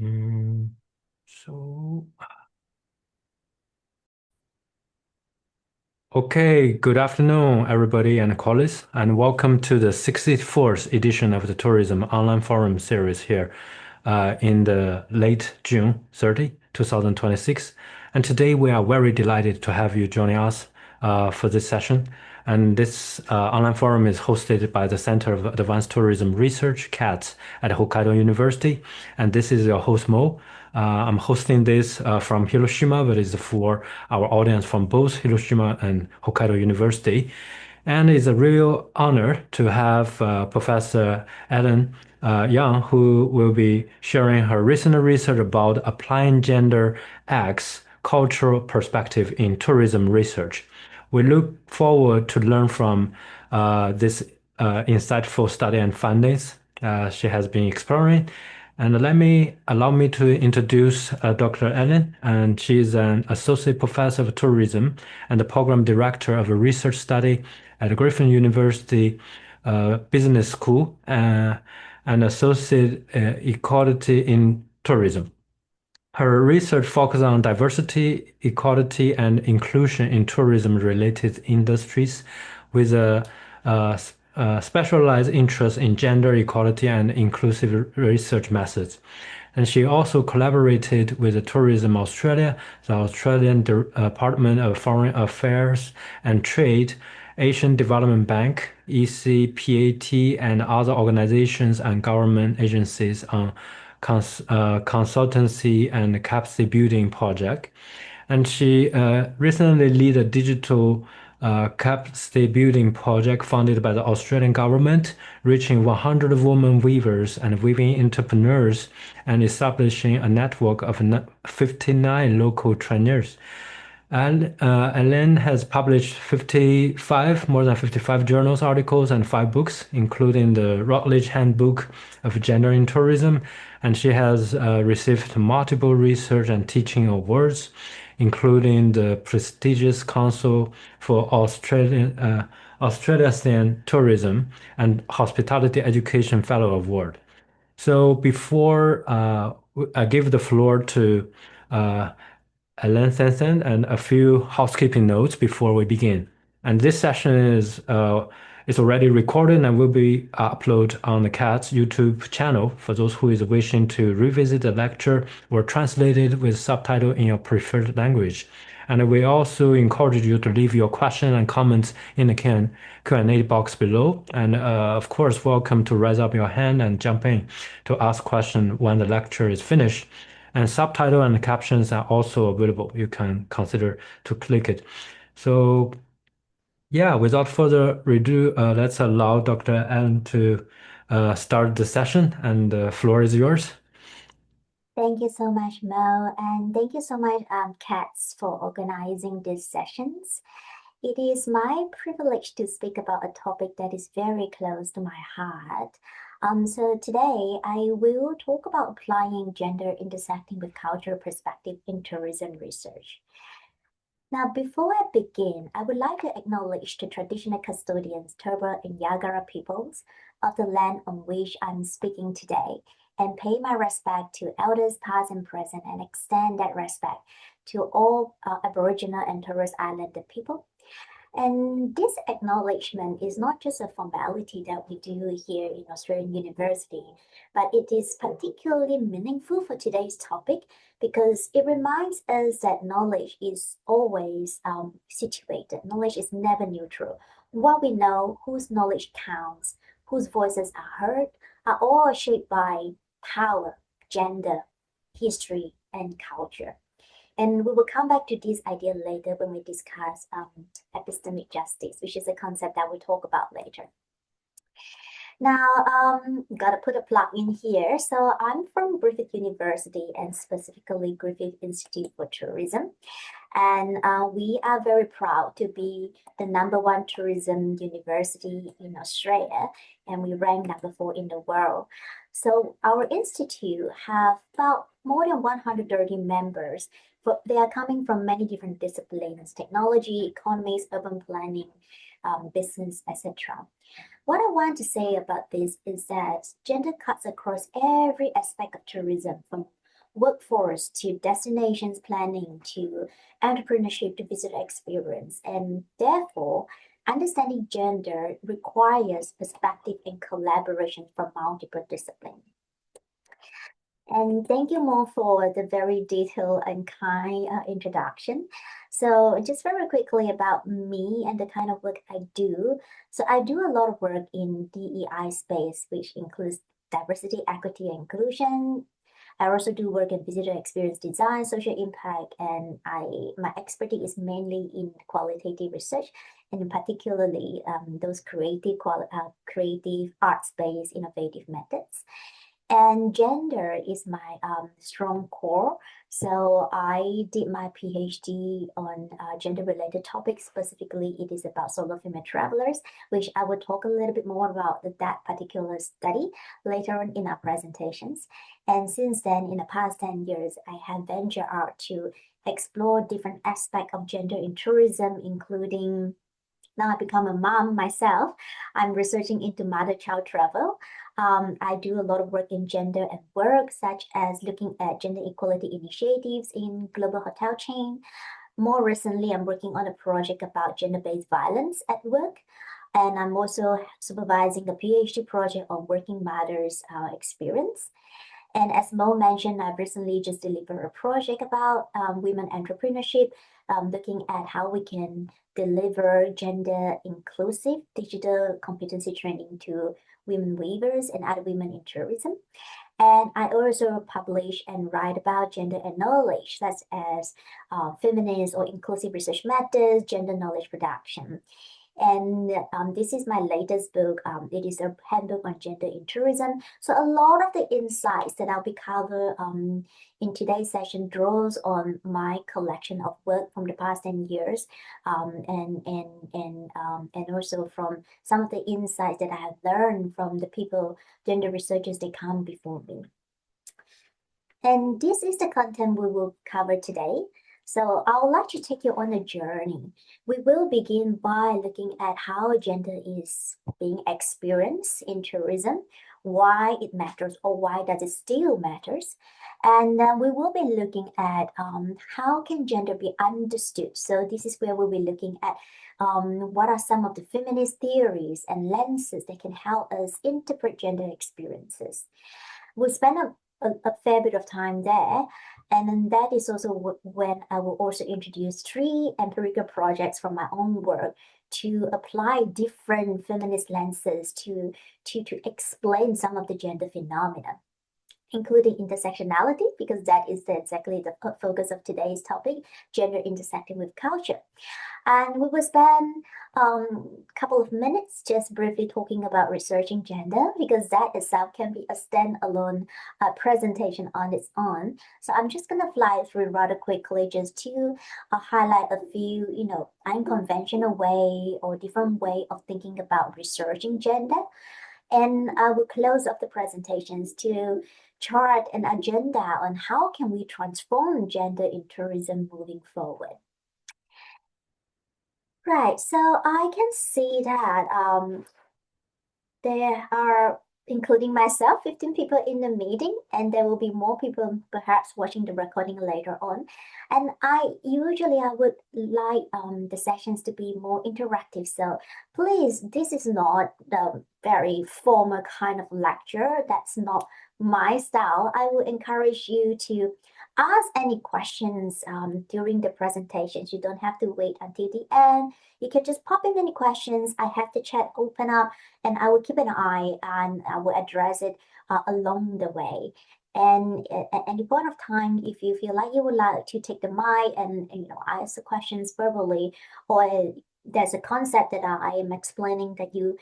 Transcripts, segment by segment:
Mm, so, okay, good afternoon, everybody and colleagues, and welcome to the 64th edition of the Tourism Online Forum series here in the late June 30, 2026. And today we are very delighted to have you joining us for this session. And this online forum is hosted by the Center of Advanced Tourism Research, CATS, at Hokkaido University. And this is your host, Mo. I'm hosting this from Hiroshima, but it's for our audience from both Hiroshima and Hokkaido University. And it's a real honor to have Professor Ellen Yang, who will be sharing her recent research about applying gender X cultural perspective in tourism research. We look forward to learn from this insightful study and findings she has been exploring. And allow me to introduce Dr. Ellen, and she is an associate professor of tourism and the program director of a research study at Griffin University Business School and associate equality in tourism. Her research focuses on diversity, equality, and inclusion in tourism-related industries with a specialized interest in gender equality and inclusive research methods. And she also collaborated with the Tourism Australia, the Australian Department of Foreign Affairs and Trade, Asian Development Bank, ECPAT, and other organizations and government agencies on consultancy and capacity building project. And she recently led a digital capacity building project funded by the Australian government, reaching 100 women weavers and weaving entrepreneurs and establishing a network of 59 local trainers. And Elaine has published more than 55 journals, articles, and 5 books, including the Routledge Handbook of Gender in Tourism. And she has received multiple research and teaching awards, including the prestigious Council for Australasian Tourism and Hospitality Education Fellow Award. So before I give the floor to uh, Ellen Sanson and a few housekeeping notes before we begin. And this session is already recorded and will be uploaded on the CAT's YouTube channel for those who is wishing to revisit the lecture or translate it with subtitle in your preferred language. And we also encourage you to leave your questions and comments in the Q&A box below. And of course, welcome to raise up your hand and jump in to ask questions when the lecture is finished. And subtitle and captions are also available. You can consider to click it. So yeah, without further ado, let's allow Dr. Allen to start the session, and the floor is yours. Thank you so much, Mo, and thank you so much, Katz, for organizing these sessions. It is my privilege to speak about a topic that is very close to my heart. So today I will talk about applying gender intersecting with cultural perspective in tourism research. Now, before I begin, I would like to acknowledge the traditional custodians, Turrbal and Yagara peoples of the land on which I'm speaking today, and pay my respect to elders past and present, and extend that respect to all Aboriginal and Torres Islander people. And this acknowledgement is not just a formality that we do here in Australian University, but it is particularly meaningful for today's topic because it reminds us that knowledge is always situated. Knowledge is never neutral. What we know, whose knowledge counts, whose voices are heard, are all shaped by power, gender, history, and culture. And we will come back to this idea later when we discuss epistemic justice, which is a concept that we'll talk about later. Now, gotta put a plug in here. So I'm from Griffith University and specifically Griffith Institute for Tourism. And we are very proud to be the #1 tourism university in Australia, and we rank #4 in the world. So our institute have about more than 130 members, but they are coming from many different disciplines: technology, economics, urban planning, business, etc. What I want to say about this is that gender cuts across every aspect of tourism, from workforce to destinations planning to entrepreneurship to visitor experience. And therefore, understanding gender requires perspective and collaboration from multiple disciplines. And thank you, Mo, for the very detailed and kind introduction. So, just very quickly about me and the kind of work I do. So, I do a lot of work in DEI space, which includes diversity, equity, and inclusion. I also do work in visitor experience design, social impact, and my expertise is mainly in qualitative research, and particularly those creative arts-based innovative methods. And gender is my strong core. So I did my PhD on gender-related topics. Specifically, it is about solo female travelers, which I will talk a little bit more about that particular study later on in our presentations. And since then, in the past 10 years, I have ventured out to explore different aspects of gender in tourism, including now I become a mom myself. I'm researching into mother-child travel. I do a lot of work in gender and work, such as looking at gender equality initiatives in global hotel chain. More recently, I'm working on a project about gender-based violence at work. And I'm also supervising a PhD project on working mothers' experience. And as Mo mentioned, I've recently just delivered a project about women entrepreneurship, looking at how we can deliver gender inclusive digital competency training to women weavers and other women in tourism. And I also publish and write about gender and knowledge, such as feminist or inclusive research methods, gender knowledge production. And this is my latest book. It is a handbook on gender in tourism. So a lot of the insights that I'll be cover in today's session draws on my collection of work from the past 10 years, and also from some of the insights that I have learned from the people, gender researchers, they come before me. And this is the content we will cover today. So I would like to take you on a journey. We will begin by looking at how gender is being experienced in tourism, why it matters or why does it still matters. And we will be looking at how can gender be understood. So this is where we'll be looking at what are some of the feminist theories and lenses that can help us interpret gender experiences. We'll spend a fair bit of time there. And then that is also when I will also introduce 3 empirical projects from my own work to apply different feminist lenses to explain some of the gender phenomena, including intersectionality, because that is exactly the focus of today's topic, gender intersecting with culture. And we will spend a couple of minutes just briefly talking about researching gender, because that itself can be a standalone presentation on its own. So I'm just going to fly through rather quickly just to highlight a few, unconventional way or different way of thinking about researching gender. And I will close up the presentations to chart an agenda on how can we transform gender in tourism moving forward. Right, so I can see that there are, including myself, 15 people in the meeting, and there will be more people perhaps watching the recording later on. And I would like the sessions to be more interactive. So please, this is not the very formal kind of lecture. That's not my style. I would encourage you to ask any questions during the presentations. You don't have to wait until the end. You can just pop in any questions. I have the chat open up, and I will keep an eye and I will address it along the way. And at any point of time, if you feel like you would like to take the mic and ask the questions verbally, or there's a concept that I am explaining that you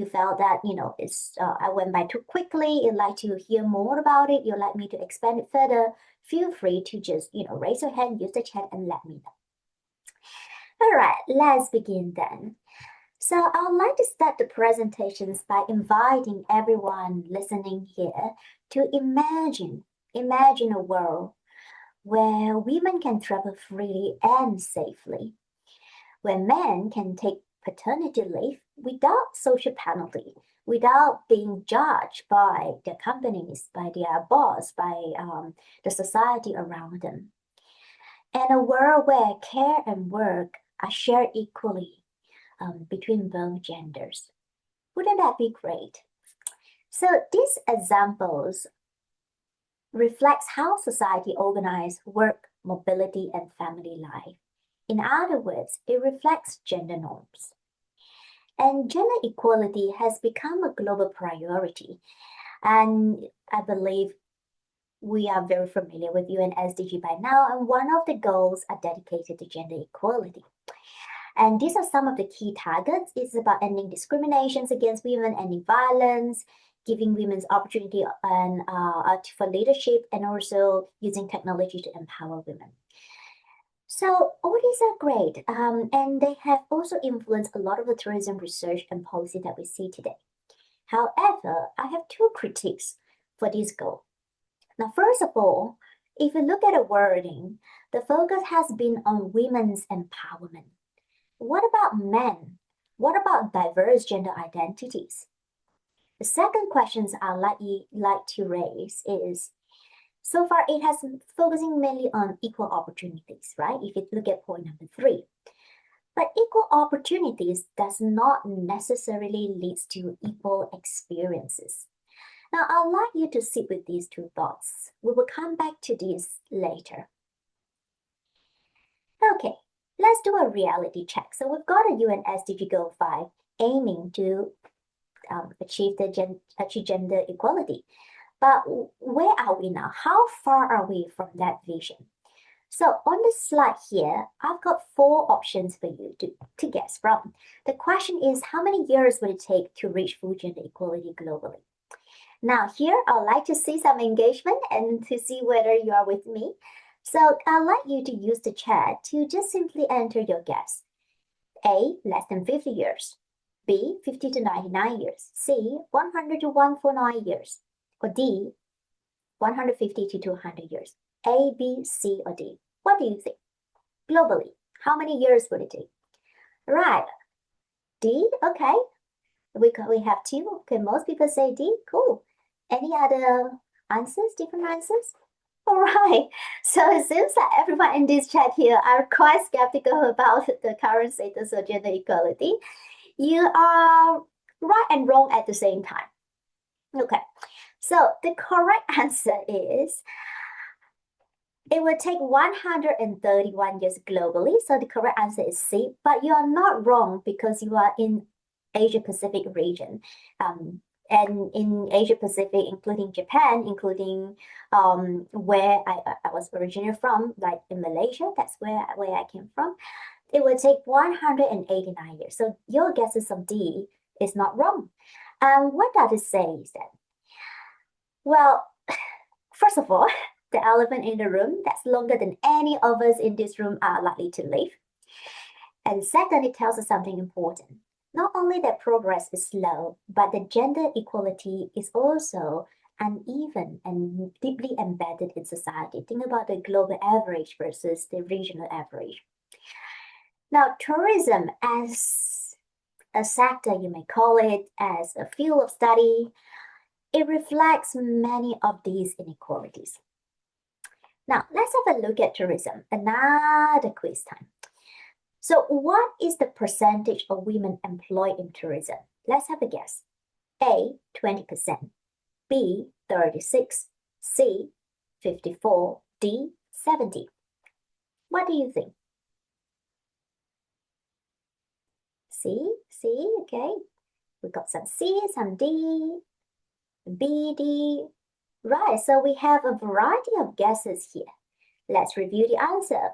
felt that it's I went by too quickly, you'd like to hear more about it, you'd like me to expand it further, feel free to just raise your hand, use the chat, and let me know. All right, let's begin then. So I would like to start the presentations by inviting everyone listening here to imagine a world where women can travel freely and safely, where men can take paternity leave without social penalty, without being judged by their companies, by their boss, by the society around them. And a world where care and work are shared equally between both genders. Wouldn't that be great? So these examples reflects how society organizes work, mobility, and family life. In other words, it reflects gender norms. And gender equality has become a global priority. And I believe we are very familiar with UN SDG by now, and one of the goals are dedicated to gender equality. And these are some of the key targets. It's about ending discriminations against women, ending violence, giving women's opportunity and for leadership, and also using technology to empower women. So all these are great, and they have also influenced a lot of the tourism research and policy that we see today. However, I have two critiques for this goal. Now, first of all, if you look at the wording, the focus has been on women's empowerment. What about men? What about diverse gender identities? The second questions I'd like to raise is, so far it has been focusing mainly on equal opportunities, right? If you look at point number 3. But equal opportunities does not necessarily lead to equal experiences. Now, I'd like you to sit with these two thoughts. We will come back to this later. Okay, let's do a reality check. So we've got a UN SDG Goal 5 aiming to achieve gender equality. But where are we now? How far are we from that vision? So on the slide here, I've got 4 options for you to guess from. The question is, how many years will it take to reach full gender equality globally? Now here, I'd like to see some engagement and to see whether you are with me. So I'd like you to use the chat to just simply enter your guess. A, less than 50 years. B, 50 to 99 years. C, 100 to 149 years. Or D, 150 to 200 years. A, B, C, or D. What do you think? Globally, how many years would it take? Right. D, okay. We have 2. Okay, most people say D. Cool. Any other answers, different answers? All right. So it seems that everyone in this chat here are quite skeptical about the current status of gender equality. You are right and wrong at the same time. Okay. So the correct answer is it will take 131 years globally. So the correct answer is C. But you are not wrong because you are in Asia Pacific region. And in Asia Pacific, including Japan, including where I was originally from, like in Malaysia, that's where I came from. It will take 189 years. So your guesses of D is not wrong. What does it say is that? Well, first of all, the elephant in the room, that's longer than any of us in this room are likely to live. And second, it tells us something important. Not only that progress is slow, but the gender equality is also uneven and deeply embedded in society. Think about the global average versus the regional average. Now, tourism as a sector, you may call it, as a field of study, it reflects many of these inequalities. Now, let's have a look at tourism, another quiz time. So what is the percentage of women employed in tourism? Let's have a guess. A, 20%, B, 36, C, 54, D, 70. What do you think? C, okay. We got some C, some D, B, D. Right, so we have a variety of guesses here. Let's review the answer.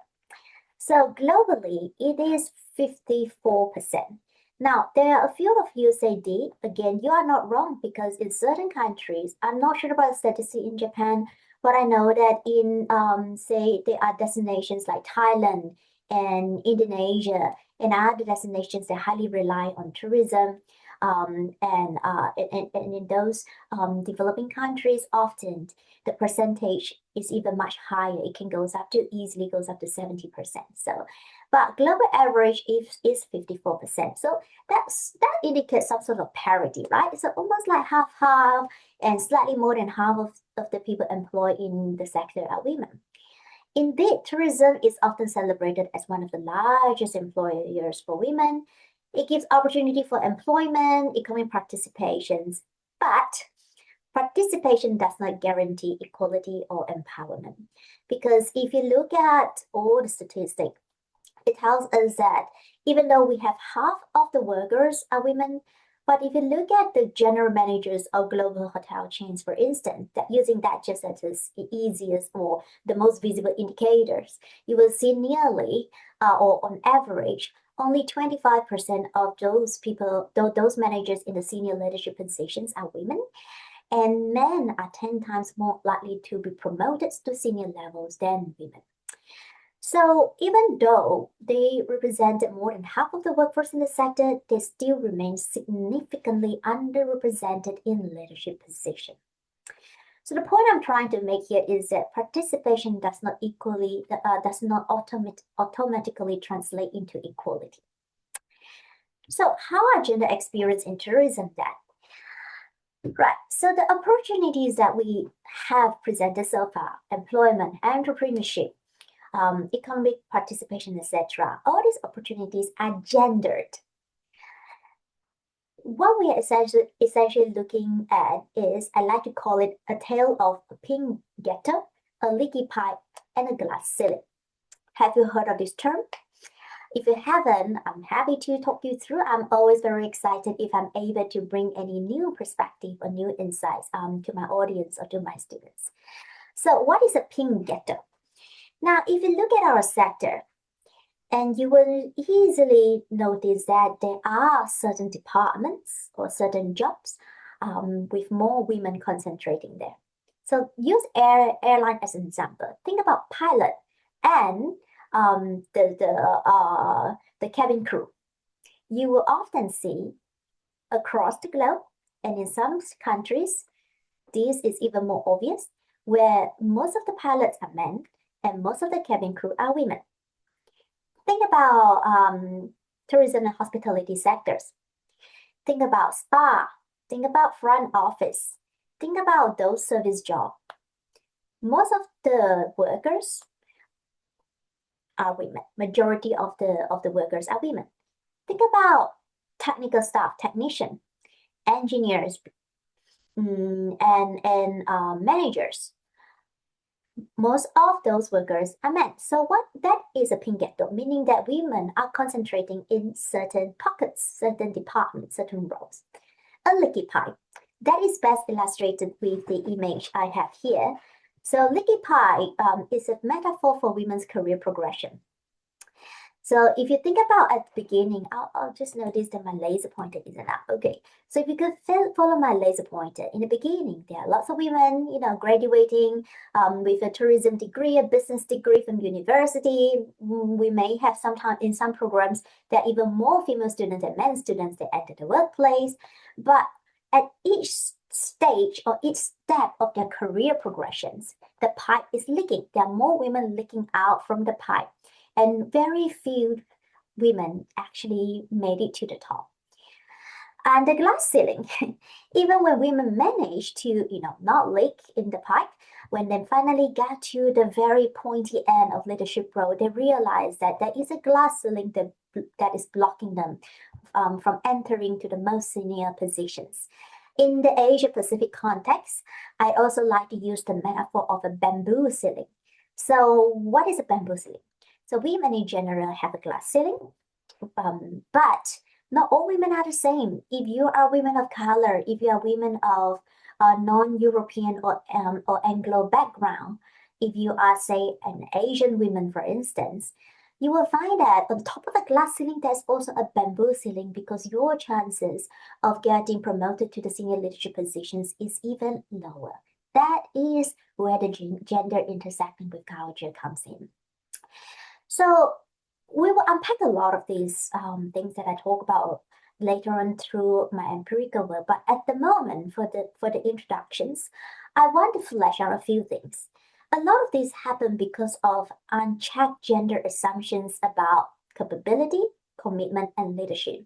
So globally, it is 54%. Now, there are a few of you say D. Again, you are not wrong because in certain countries, I'm not sure about statistics in Japan, but I know that in, say, there are destinations like Thailand and Indonesia and other destinations that highly rely on tourism. And in those developing countries, often the percentage is even much higher. It can easily goes up to 70%. So, but global average is 54%. So that indicates some sort of parity, right? So almost like half, and slightly more than half of the people employed in the sector are women. Indeed, tourism is often celebrated as one of the largest employers for women. It gives opportunity for employment, economic participations, but participation does not guarantee equality or empowerment. Because if you look at all the statistics, it tells us that even though we have half of the workers are women, but if you look at the general managers of global hotel chains, for instance, that using that just as the easiest or the most visible indicators, you will see nearly, or on average, only 25% of those people, those managers in the senior leadership positions are women, and men are 10 times more likely to be promoted to senior levels than women. So even though they represented more than half of the workforce in the sector, they still remain significantly underrepresented in leadership positions. So the point I'm trying to make here is that participation does not automatically translate into equality. So how are gender experience in tourism then? Right. So the opportunities that we have presented so far, employment, entrepreneurship, economic participation, etc. All these opportunities are gendered. What we are essentially looking at is, I like to call it a tale of a pink ghetto, a leaky pipe, and a glass ceiling. Have you heard of this term? If you haven't, I'm happy to talk you through. I'm always very excited if I'm able to bring any new perspective or new insights to my audience or to my students. So what is a pink ghetto? Now, if you look at our sector, and you will easily notice that there are certain departments or certain jobs with more women concentrating there. So use airline as an example. Think about pilot and the cabin crew. You will often see across the globe, and in some countries, this is even more obvious, where most of the pilots are men and most of the cabin crew are women. Think about tourism and hospitality sectors. Think about spa. Think about front office. Think about those service jobs. Most of the workers are women. Majority of the workers are women. Think about technical staff, technician, engineers, and managers. Most of those workers are men. So what that is a pink ghetto, meaning that women are concentrating in certain pockets, certain departments, certain roles. A leaky pie. That is best illustrated with the image I have here. So leaky pie is a metaphor for women's career progression. So if you think about at the beginning, I'll just notice that my laser pointer isn't up. Okay, so if you could follow my laser pointer, in the beginning, there are lots of women, graduating with a tourism degree, a business degree from university. We may have sometimes in some programs, there are even more female students than men students that enter the workplace. But at each stage or each step of their career progressions, the pipe is leaking. There are more women leaking out from the pipe. And very few women actually made it to the top. And the glass ceiling, even when women manage to, not leak in the pipe, when they finally get to the very pointy end of leadership role, they realize that there is a glass ceiling that is blocking them from entering to the most senior positions. In the Asia Pacific context, I also like to use the metaphor of a bamboo ceiling. So what is a bamboo ceiling? So women in general have a glass ceiling, but not all women are the same. If you are women of color, if you are women of non-European or Anglo background, if you are, say, an Asian woman, for instance, you will find that on top of the glass ceiling, there's also a bamboo ceiling because your chances of getting promoted to the senior leadership positions is even lower. That is where the gender intersecting with culture comes in. So we will unpack a lot of these things that I talk about later on through my empirical work. But at the moment, for the introductions, I want to flesh out a few things. A lot of these happen because of unchecked gender assumptions about capability, commitment, and leadership.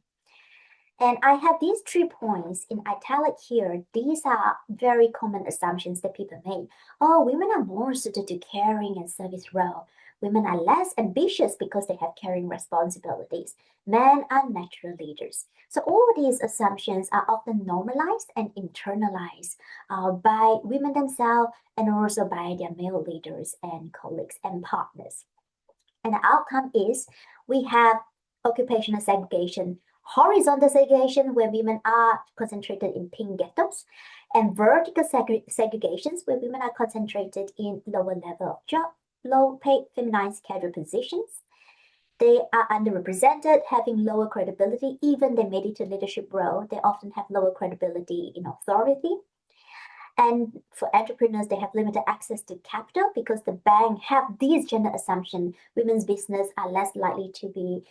And I have these 3 points in italic here. These are very common assumptions that people make. Oh, women are more suited to caring and service role. Women are less ambitious because they have caring responsibilities. Men are natural leaders. So all of these assumptions are often normalized and internalized by women themselves and also by their male leaders and colleagues and partners. And the outcome is we have occupational segregation, horizontal segregation, where women are concentrated in pink ghettos, and vertical segregations, where women are concentrated in lower level of job, low paid, feminized casual positions. They are underrepresented, having lower credibility. Even they made it to leadership role, they often have lower credibility in authority. And for entrepreneurs, they have limited access to capital because the bank have these gender assumption. Women's business are less likely to be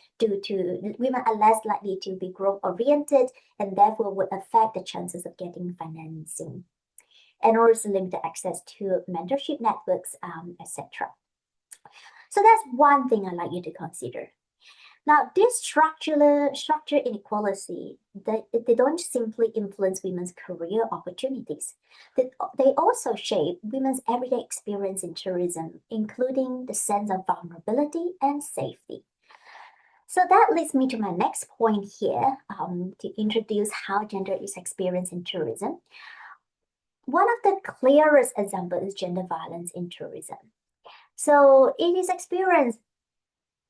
women are less likely to be growth oriented and therefore would affect the chances of getting financing. And also limited access to mentorship networks, etc. So that's one thing I'd like you to consider. Now, this structure inequality, they don't simply influence women's career opportunities. They also shape women's everyday experience in tourism, including the sense of vulnerability and safety. So that leads me to my next point here, to introduce how gender is experienced in tourism. One of the clearest examples is gender violence in tourism. So it is experienced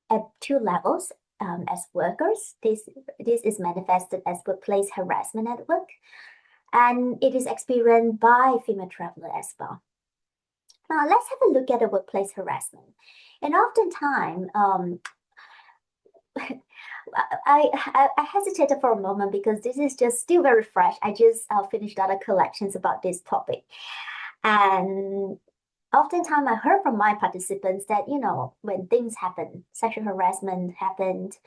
at 2 levels. As workers, this is manifested as workplace harassment at work, and it is experienced by female travelers as well. Now, let's have a look at the workplace harassment. And oftentimes, I hesitated for a moment because this is just still very fresh. I just finished other collections about this topic. And oftentimes I heard from my participants that, when things happen, sexual harassment happened,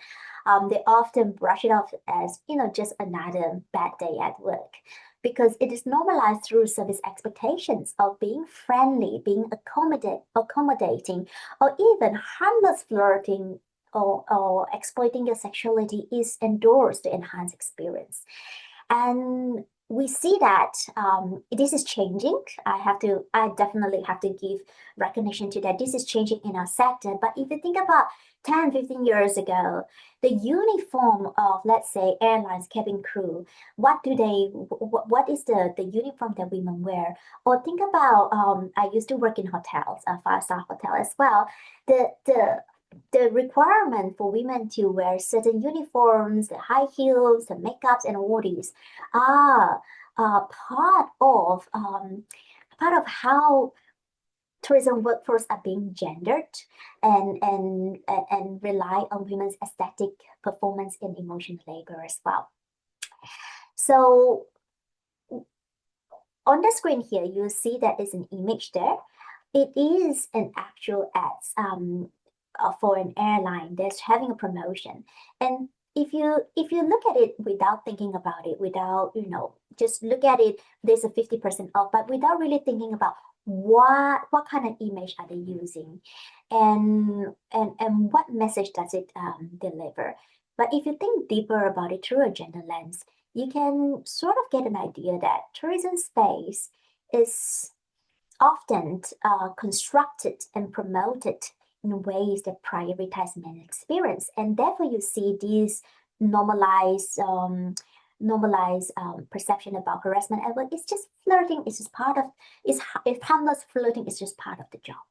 they often brush it off as, just another bad day at work because it is normalized through service expectations of being friendly, being accommodating, or even harmless flirting or exploiting your sexuality is endorsed to enhance experience. And we see that this is changing. I definitely have to give recognition to that. This is changing in our sector. But if you think about 10, 15 years ago, the uniform of, let's say, airlines cabin crew, what is the uniform that women wear? Or think about, I used to work in hotels, a 5-star hotel as well. The requirement for women to wear certain uniforms, the high heels, the makeups, and all these are part of how tourism workforce are being gendered and rely on women's aesthetic performance and emotional labor as well. So on the screen here, you see that there's an image there. It is an actual ads for an airline that's having a promotion. And if you look at it without thinking about it, without, just look at it, there's a 50% off, but without really thinking about what kind of image are they using and what message does it deliver. But if you think deeper about it through a gender lens, you can sort of get an idea that tourism space is often constructed and promoted in ways that prioritize men's experience, and therefore you see these normalized perception about harassment at work. It's just flirting. It's just part of. It's harmless flirting. Is just part of the job,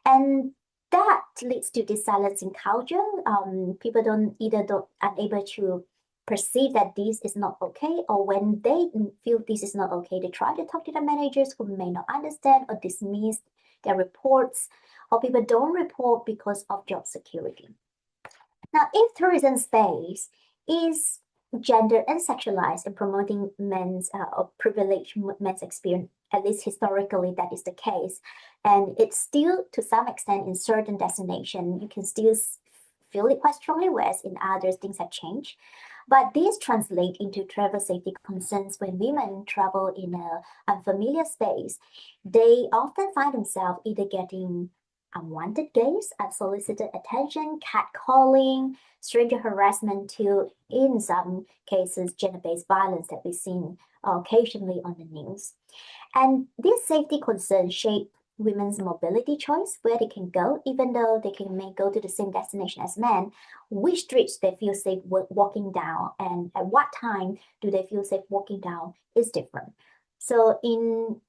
and that leads to this silencing culture. People don't unable to perceive that this is not okay, or when they feel this is not okay, they try to talk to the managers who may not understand or dismiss their reports, or people don't report because of job security. Now, if tourism space is gender and sexualized and promoting men's or privileged men's experience, at least historically that is the case, and it's still to some extent in certain destination, you can still feel it quite strongly, whereas in others things have changed. But these translate into travel safety concerns when women travel in an unfamiliar space. They often find themselves either getting unwanted gaze, unsolicited attention, catcalling, stranger harassment to, in some cases, gender-based violence that we've seen occasionally on the news. And these safety concerns shape women's mobility choice, where they can go, even though may go to the same destination as men, which streets they feel safe walking down, and at what time do they feel safe walking down is different. So in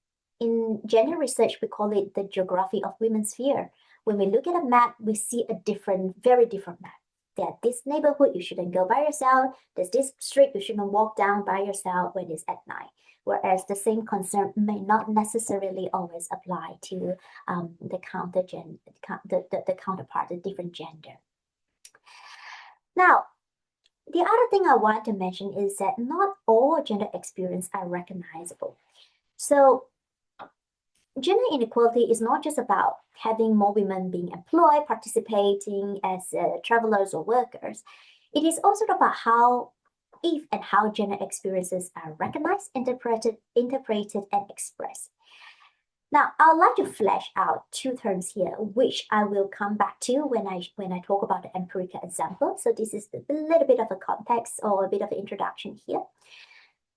gender research, we call it the geography of women's fear. When we look at a map, we see a very different map. That this neighborhood you shouldn't go by yourself. There's this street you shouldn't walk down by yourself when it's at night. Whereas the same concern may not necessarily always apply to the counterpart, the different gender. Now, the other thing I want to mention is that not all gender experiences are recognizable. So gender inequality is not just about having more women being employed, participating as travelers or workers. It is also about if and how gender experiences are recognized, interpreted, and expressed. Now, I would like to flesh out two terms here, which I will come back to when I talk about the empirical example. So this is a little bit of a context or a bit of an introduction here.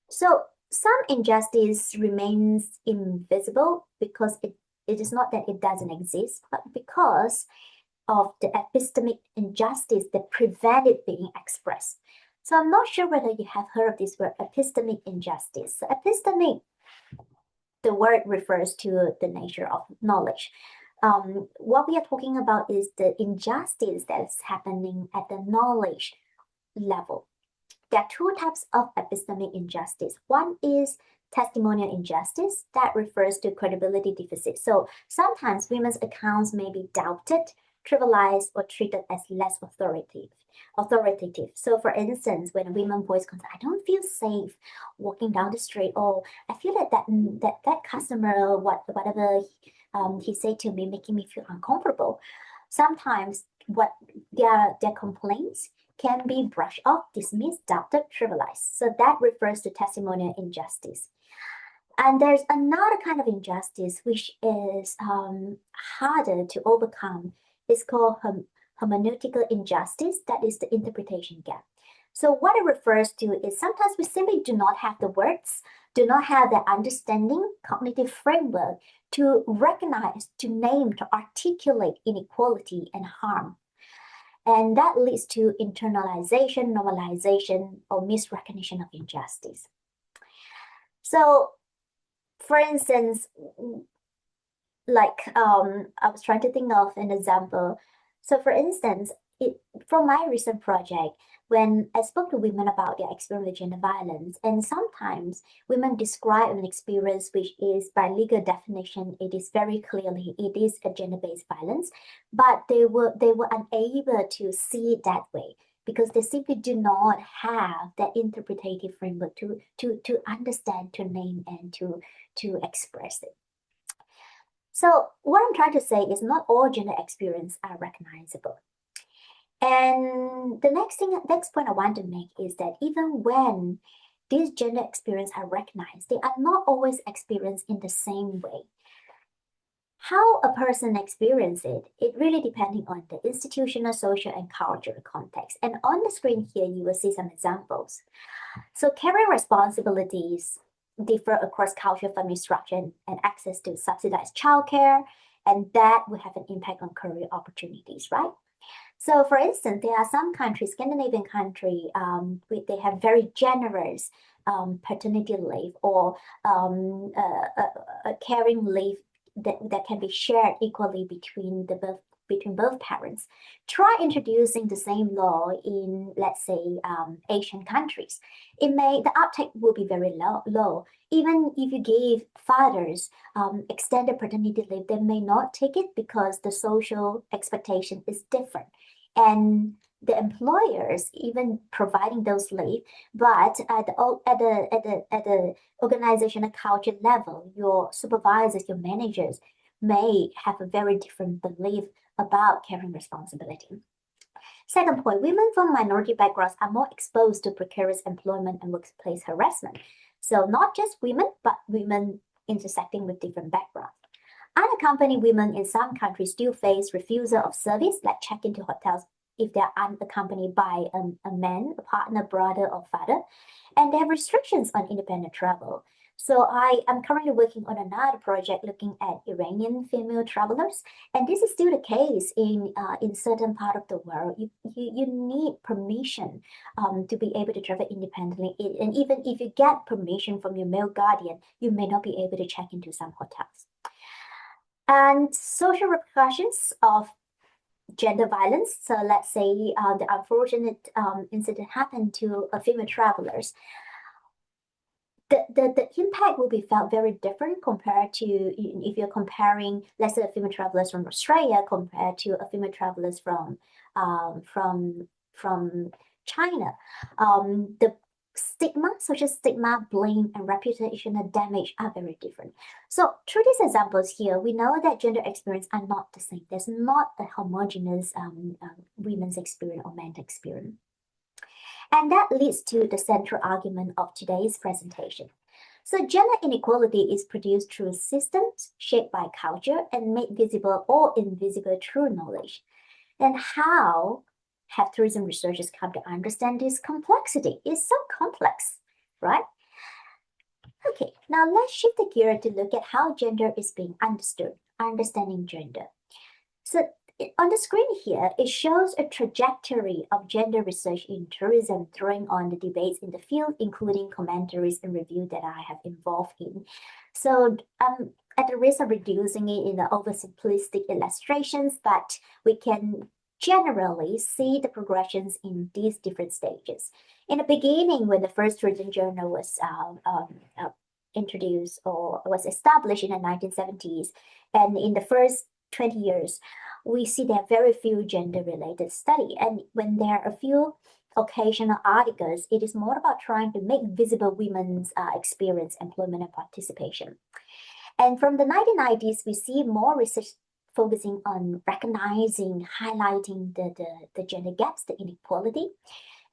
So some injustice remains invisible because it is not that it doesn't exist, but because of the epistemic injustice that prevent it being expressed. So I'm not sure whether you have heard of this word, epistemic injustice. So epistemic, the word refers to the nature of knowledge. What we are talking about is the injustice that's happening at the knowledge level. There are two types of epistemic injustice. One is testimonial injustice that refers to credibility deficit. So sometimes women's accounts may be doubted, trivialized, or treated as less authoritative. So for instance, when a woman voices concern, I don't feel safe walking down the street, or I feel like that customer, whatever he said to me, making me feel uncomfortable. Sometimes what their complaints can be brushed off, dismissed, doubted, trivialized. So that refers to testimonial injustice. And there's another kind of injustice which is harder to overcome. It's called hermeneutical injustice, that is the interpretation gap. So what it refers to is sometimes we simply do not have the words, do not have the understanding, cognitive framework to recognize, to name, to articulate inequality and harm. And that leads to internalization, normalization, or misrecognition of injustice. So, for instance, like I was trying to think of an example. So, for instance, from my recent project, when I spoke to women about their experience with gender violence, and sometimes women describe an experience which is, by legal definition, it is very clearly, it is a gender-based violence, but they were unable to see it that way because they simply do not have that interpretative framework to understand, to name, and to express it. So what I'm trying to say is not all gender experiences are recognizable. And the next point I want to make is that even when these gender experiences are recognized, they are not always experienced in the same way. How a person experiences it really depending on the institutional, social, and cultural context. And on the screen here, you will see some examples. So caring responsibilities differ across cultural family structure and access to subsidized childcare, and that will have an impact on career opportunities, right? So, for instance, there are some countries, Scandinavian country, they have very generous paternity leave or a caring leave that can be shared equally between both parents. Try introducing the same law in, let's say, Asian countries. The uptake will be very low. Even if you give fathers extended paternity leave, they may not take it because the social expectation is different. And the employers even providing those leave, but at the organizational culture level, your supervisors, your managers may have a very different belief about caring responsibility. Second point, women from minority backgrounds are more exposed to precarious employment and workplace harassment. So not just women, but women intersecting with different backgrounds. Unaccompanied women in some countries still face refusal of service, like check into hotels if they're unaccompanied by a man, a partner, brother, or father, and they have restrictions on independent travel. So I am currently working on another project looking at Iranian female travelers, and this is still the case in certain part of the world. You need permission to be able to travel independently, and even if you get permission from your male guardian, you may not be able to check into some hotels. And social repercussions of gender violence. So let's say the unfortunate incident happened to a female travelers. The impact will be felt very different compared to if you're comparing, let's say, a female travelers from Australia compared to a female travelers from China. The stigma, social stigma, blame, and reputational damage are very different. So through these examples here, we know that gender experience are not the same. There's not a homogeneous women's experience or men's experience. And that leads to the central argument of today's presentation. So gender inequality is produced through systems shaped by culture and made visible or invisible through knowledge. And how have tourism researchers come to understand this complexity? It's so complex, right? Okay, now let's shift the gear to look at how gender is being understood, understanding gender. So on the screen here, it shows a trajectory of gender research in tourism, drawing on the debates in the field, including commentaries and review that I have involved in. So at the risk of reducing it in the oversimplistic illustrations, but we can generally see the progressions in these different stages. In the beginning, when the first tourism journal was introduced or was established in the 1970s, and in the first 20 years, we see there are very few gender-related study. And when there are a few occasional articles, it is more about trying to make visible women's experience, employment, and participation. And from the 1990s, we see more research focusing on recognizing, highlighting the gender gaps, the inequality.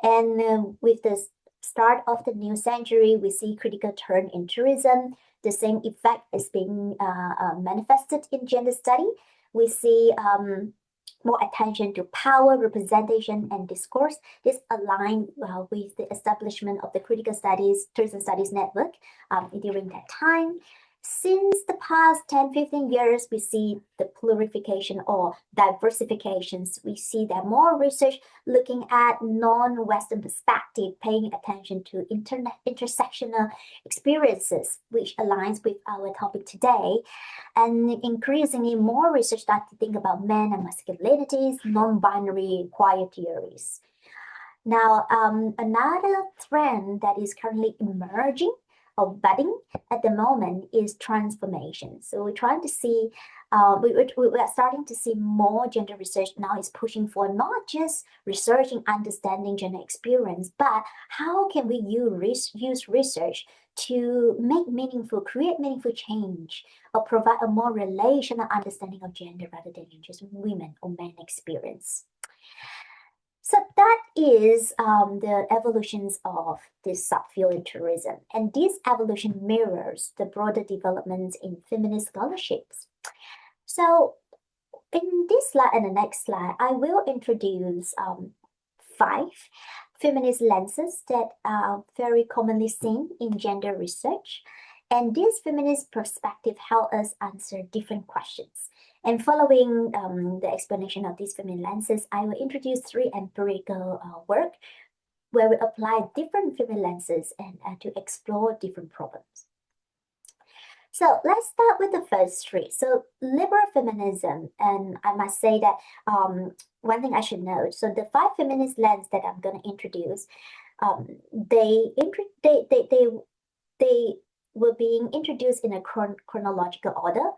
And with the start of the new century, we see critical turn in tourism. The same effect is being manifested in gender study. We see more attention to power, representation, and discourse. This aligns with the establishment of the Critical Studies, Tourism Studies Network during that time. Since the past 10, 15 years, we see the plurification or diversifications. We see that more research looking at non-Western perspective, paying attention to intersectional experiences, which aligns with our topic today. And increasingly, more research start to think about men and masculinities, non-binary queer theories. Now, another trend that is currently emerging or budding at the moment is transformation. So we're trying to see, we are starting to see more gender research now is pushing for not just researching, understanding gender experience, but how can we use research to make meaningful, create meaningful change, or provide a more relational understanding of gender rather than just women or men experience. So that is the evolutions of this subfield in tourism. And this evolution mirrors the broader developments in feminist scholarships. So in this slide and the next slide, I will introduce 5 feminist lenses that are very commonly seen in gender research. And this feminist perspective help us answer different questions. And following the explanation of these feminine lenses, I will introduce 3 empirical work where we apply different feminine lenses and to explore different problems. So let's start with the first 3. So liberal feminism, and I must say that one thing I should note, so the 5 feminist lens that I'm going to introduce, they were being introduced in a chronological order,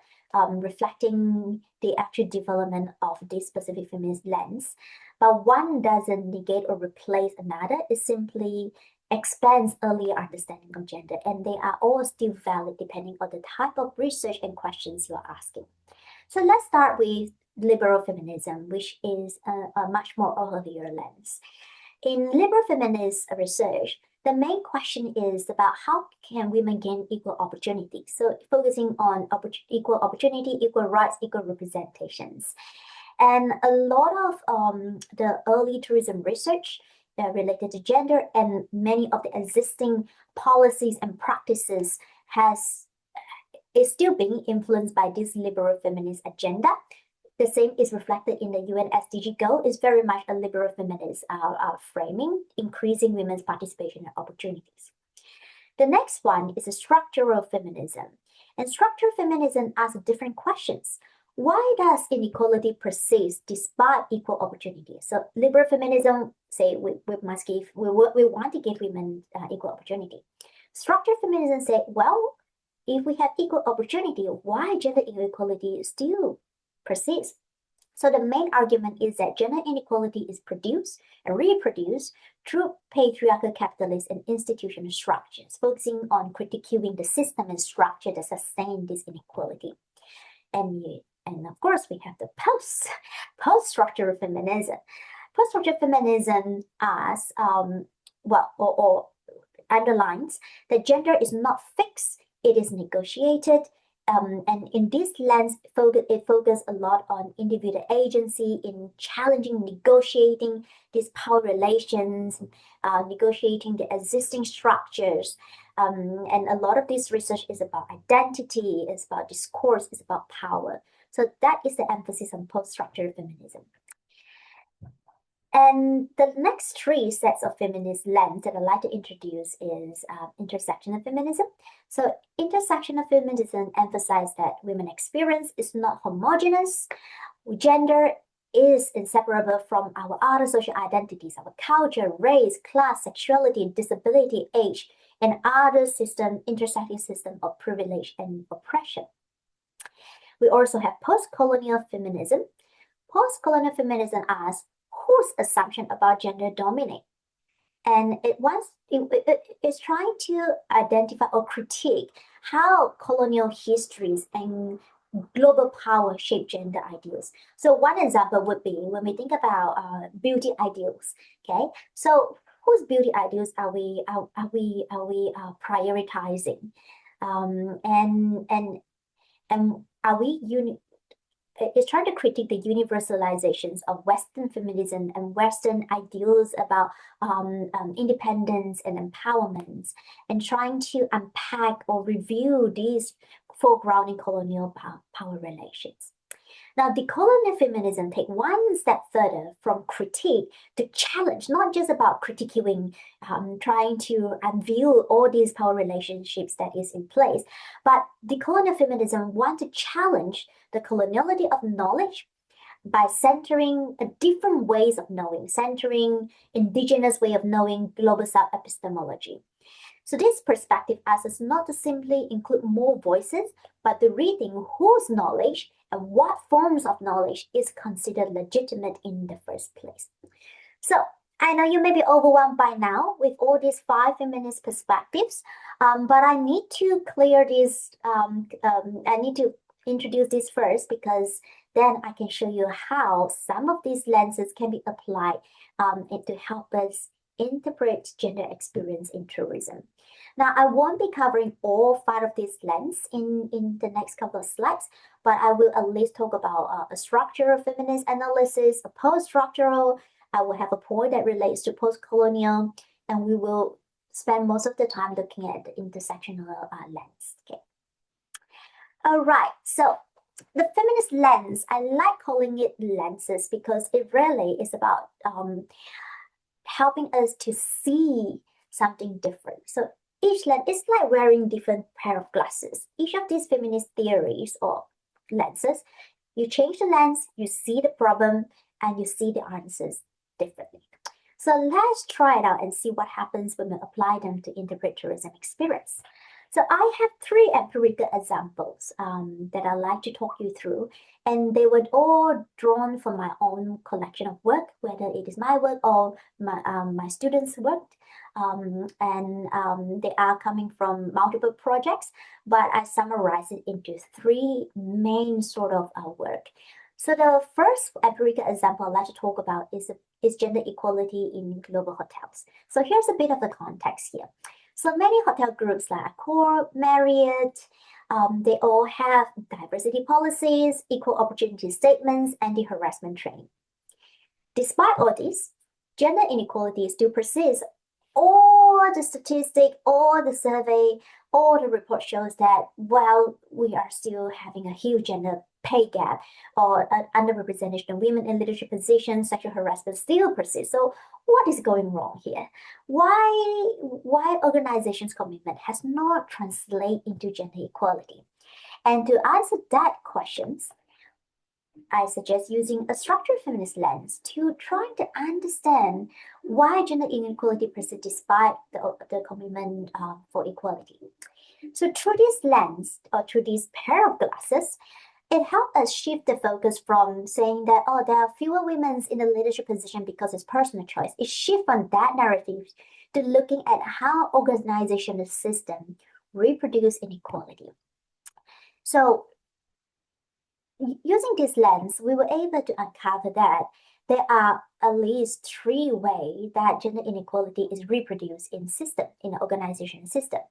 reflecting the actual development of this specific feminist lens. But one doesn't negate or replace another. It simply expands earlier understanding of gender, and they are all still valid depending on the type of research and questions you're asking. So let's start with liberal feminism, which is a much more earlier lens. In liberal feminist research, the main question is about how can women gain equal opportunity. So focusing on equal opportunity, equal rights, equal representations. And a lot of the early tourism research related to gender and many of the existing policies and practices is still being influenced by this liberal feminist agenda. The same is reflected in the UN SDG goal. Is very much a liberal feminist framing, increasing women's participation and opportunities. The next one is a structural feminism. And structural feminism asks different questions. Why does inequality persist despite equal opportunity? So liberal feminism say we want to give women equal opportunity. Structural feminism say, well, if we have equal opportunity, why gender inequality still persists? So the main argument is that gender inequality is produced and reproduced through patriarchal capitalist and institutional structures, focusing on critiquing the system and structure that sustain this inequality. And of course, we have the post-structural feminism. Post-structural feminism as or underlines that gender is not fixed, it is negotiated. And in this lens, it focuses a lot on individual agency in challenging, negotiating these power relations, negotiating the existing structures. And a lot of this research is about identity, it's about discourse, it's about power. So that is the emphasis on post-structural feminism. And the next three sets of feminist lens that I'd like to introduce is intersectional feminism. So intersectional feminism emphasizes that women's experience is not homogeneous. Gender is inseparable from our other social identities, our culture, race, class, sexuality, disability, age, and other intersecting system of privilege and oppression. We also have post-colonial feminism. Post-colonial feminism asks, whose assumption about gender dominate? And it's trying to identify or critique how colonial histories and global power shape gender ideals. So one example would be when we think about beauty ideals. Okay, so whose beauty ideals are we prioritizing? And are we it's trying to critique the universalizations of Western feminism and Western ideals about independence and empowerment, and trying to unpack or review these foregrounding colonial power relations. Now, decolonial feminism take one step further from critique to challenge, not just about critiquing, trying to unveil all these power relationships that is in place, but decolonial feminism want to challenge the coloniality of knowledge by centering different ways of knowing, centering indigenous way of knowing, global South epistemology. So this perspective asks us not to simply include more voices, but to rethink whose knowledge and what forms of knowledge is considered legitimate in the first place. So I know you may be overwhelmed by now with all these 5 feminist perspectives, but I need to clear this, I need to introduce this first, because then I can show you how some of these lenses can be applied to help us interpret gender experience in tourism. Now, I won't be covering all 5 of these lenses in the next couple of slides, but I will at least talk about a structural feminist analysis, a post-structural. I will have a point that relates to post-colonial, and we will spend most of the time looking at the intersectional lens. Okay. All right, so the feminist lens, I like calling it lenses because it really is about helping us to see something different. So each lens is like wearing different pair of glasses. Each of these feminist theories or lenses, you change the lens, you see the problem, and you see the answers differently. So let's try it out and see what happens when we apply them to interpret tourism experience. So I have 3 empirical examples that I'd like to talk you through, and they were all drawn from my own collection of work, whether it is my work or my students' work. They are coming from multiple projects, but I summarize it into 3 main sort of work. So the first empirical example I'd like to talk about is gender equality in global hotels. So here's a bit of the context here. So many hotel groups like Accor, Marriott, they all have diversity policies, equal opportunity statements, anti-harassment training. Despite all this, gender inequality still persists. All the statistic, all the survey, all the report shows that while we are still having a huge gender pay gap or an underrepresentation of women in leadership positions, sexual harassment still persists. So what is going wrong here? Why organizations' commitment has not translated into gender equality? And to answer that questions, I suggest using a structured feminist lens to try to understand why gender inequality persists despite the commitment for equality. So through this lens, or through this pair of glasses, it helped us shift the focus from saying that, oh, there are fewer women in the leadership position because it's personal choice. It shifts from that narrative to looking at how organizational system reproduce inequality. So using this lens, we were able to uncover that there are at least three ways that gender inequality is reproduced in the organization system.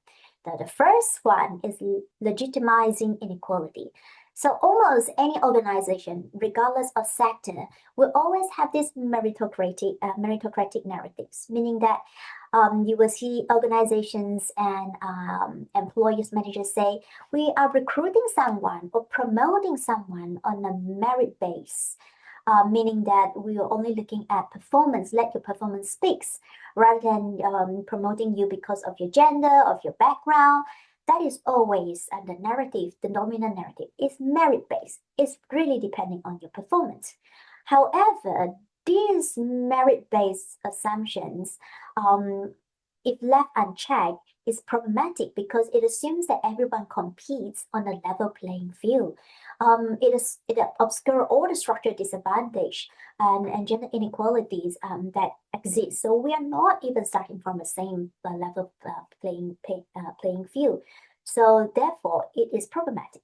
The first one is legitimizing inequality. So almost any organization, regardless of sector, will always have this meritocratic narratives, meaning that you will see organizations and employers, managers say, we are recruiting someone or promoting someone on a merit base, meaning that we are only looking at performance, let your performance speaks, rather than promoting you because of your gender, of your background. That is always the narrative, the dominant narrative is merit-based. It's really depending on your performance. However, these merit-based assumptions, if left unchecked, is problematic because it assumes that everyone competes on a level playing field. It obscures all the structural disadvantage and gender inequalities that exist. So we are not even starting from the same level playing field. So therefore, it is problematic.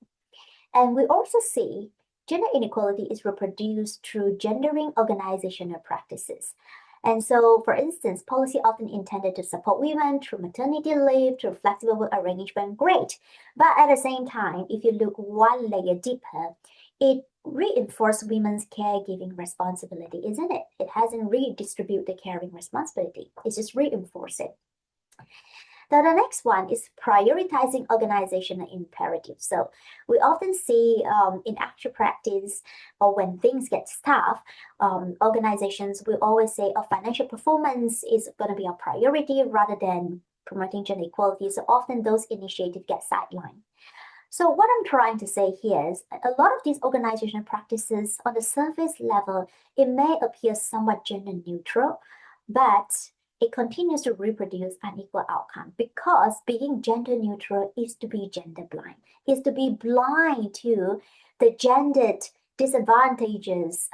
And we also see gender inequality is reproduced through gendering organizational practices. And so, for instance, policy often intended to support women through maternity leave, through flexible work arrangement, great. But at the same time, if you look one layer deeper, it reinforces women's caregiving responsibility, isn't it? It hasn't redistributed the caring responsibility. It's just reinforced it. Now, the next one is prioritizing organizational imperatives. So we often see in actual practice or when things get tough, organizations will always say, oh, financial performance is going to be a priority rather than promoting gender equality. So often those initiatives get sidelined. So what I'm trying to say here is a lot of these organizational practices on the surface level, it may appear somewhat gender neutral, but it continues to reproduce unequal outcome because being gender neutral is to be gender blind, is to be blind to the gendered disadvantages,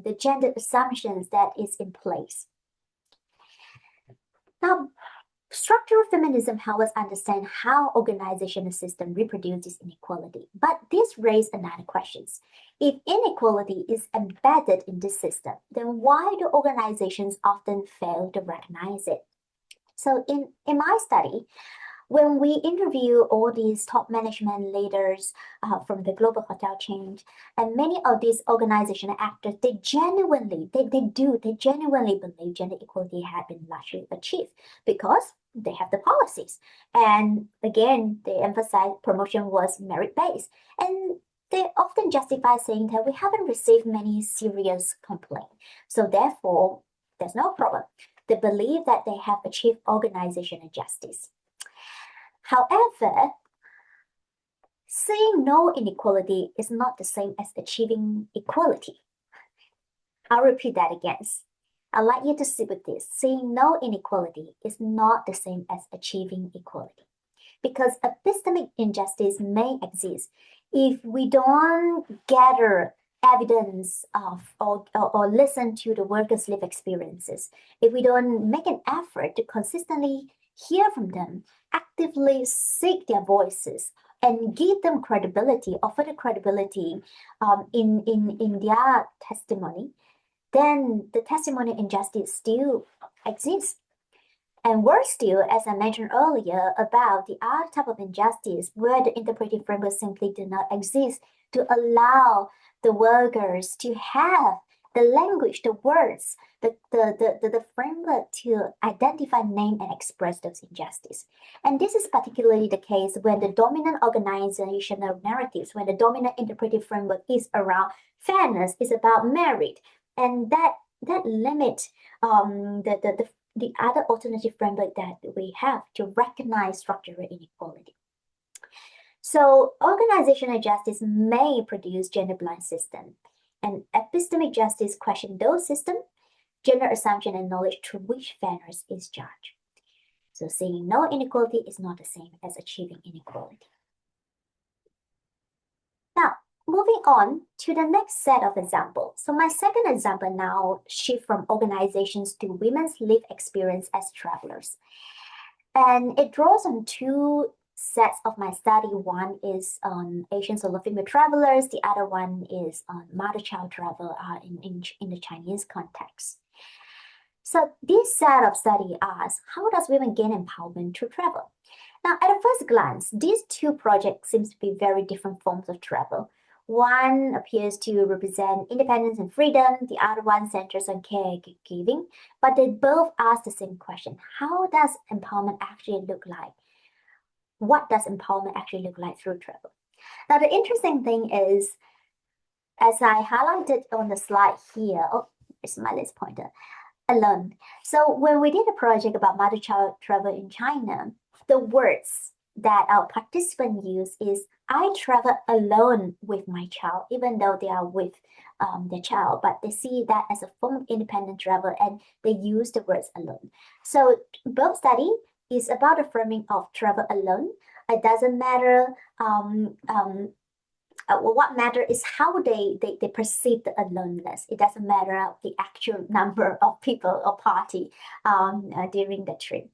the gendered assumptions that is in place. Now, structural feminism helps us understand how organizational system reproduces inequality, but this raises another question. If inequality is embedded in this system, then why do organizations often fail to recognize it? So in my study, when we interview all these top management leaders from the global hotel chain, and many of these organizational actors, they genuinely believe gender equality had been largely achieved because they have the policies. And again, they emphasize promotion was merit-based. And they often justify saying that we haven't received many serious complaints. So therefore, there's no problem. They believe that they have achieved organizational justice. However, seeing no inequality is not the same as achieving equality. I'll repeat that again. I'd like you to sit with this. Seeing no inequality is not the same as achieving equality. Because epistemic injustice may exist if we don't gather evidence of or listen to the workers' lived experiences, if we don't make an effort to consistently hear from them, actively seek their voices, and give them credibility, offer the credibility in their testimony, then the testimony injustice still exists. And worse still, as I mentioned earlier, about the other type of injustice where the interpretive framework simply do not exist to allow the workers to have the language, the words, the framework to identify, name, and express those injustices. And this is particularly the case when the dominant organizational narratives, when the dominant interpretive framework is around fairness, is about merit, and that limit the other alternative framework that we have to recognize structural inequality. So organizational justice may produce gender-blind systems, and epistemic justice question those systems, gender assumption and knowledge through which fairness is judged. So saying no inequality is not the same as achieving inequality. Now, moving on to the next set of examples. So my second example now shift from organizations to women's lived experience as travelers. And it draws on two sets of my study. One is on Asian solo female travelers. The other one is on mother-child travel in the Chinese context. So this set of study asks, how does women gain empowerment through travel? Now, at a first glance, these two projects seem to be very different forms of travel. One appears to represent independence and freedom, the other one centers on caregiving, but they both ask the same question. How does empowerment actually look like? What does empowerment actually look like through travel? Now, the interesting thing is, as I highlighted on the slide here, it's my list pointer, alone. So when we did a project about mother-child travel in China, the words that our participants use is, I travel alone with my child, even though they are with their child, but they see that as a form of independent travel and they use the words alone. So both study is about the framing of travel alone. It doesn't matter, what matters is how they perceive the aloneness. It doesn't matter the actual number of people or party during the trip.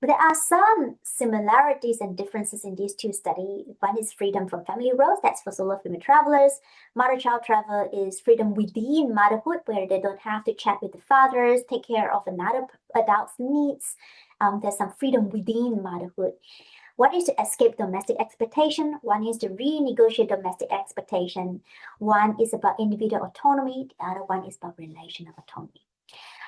But there are some similarities and differences in these two studies. One is freedom from family roles, that's for solo female travelers. Mother-child travel is freedom within motherhood, where they don't have to chat with the fathers, take care of another adult's needs. There's some freedom within motherhood. One is to escape domestic expectation. One is to renegotiate domestic expectation. One is about individual autonomy. The other one is about relational autonomy.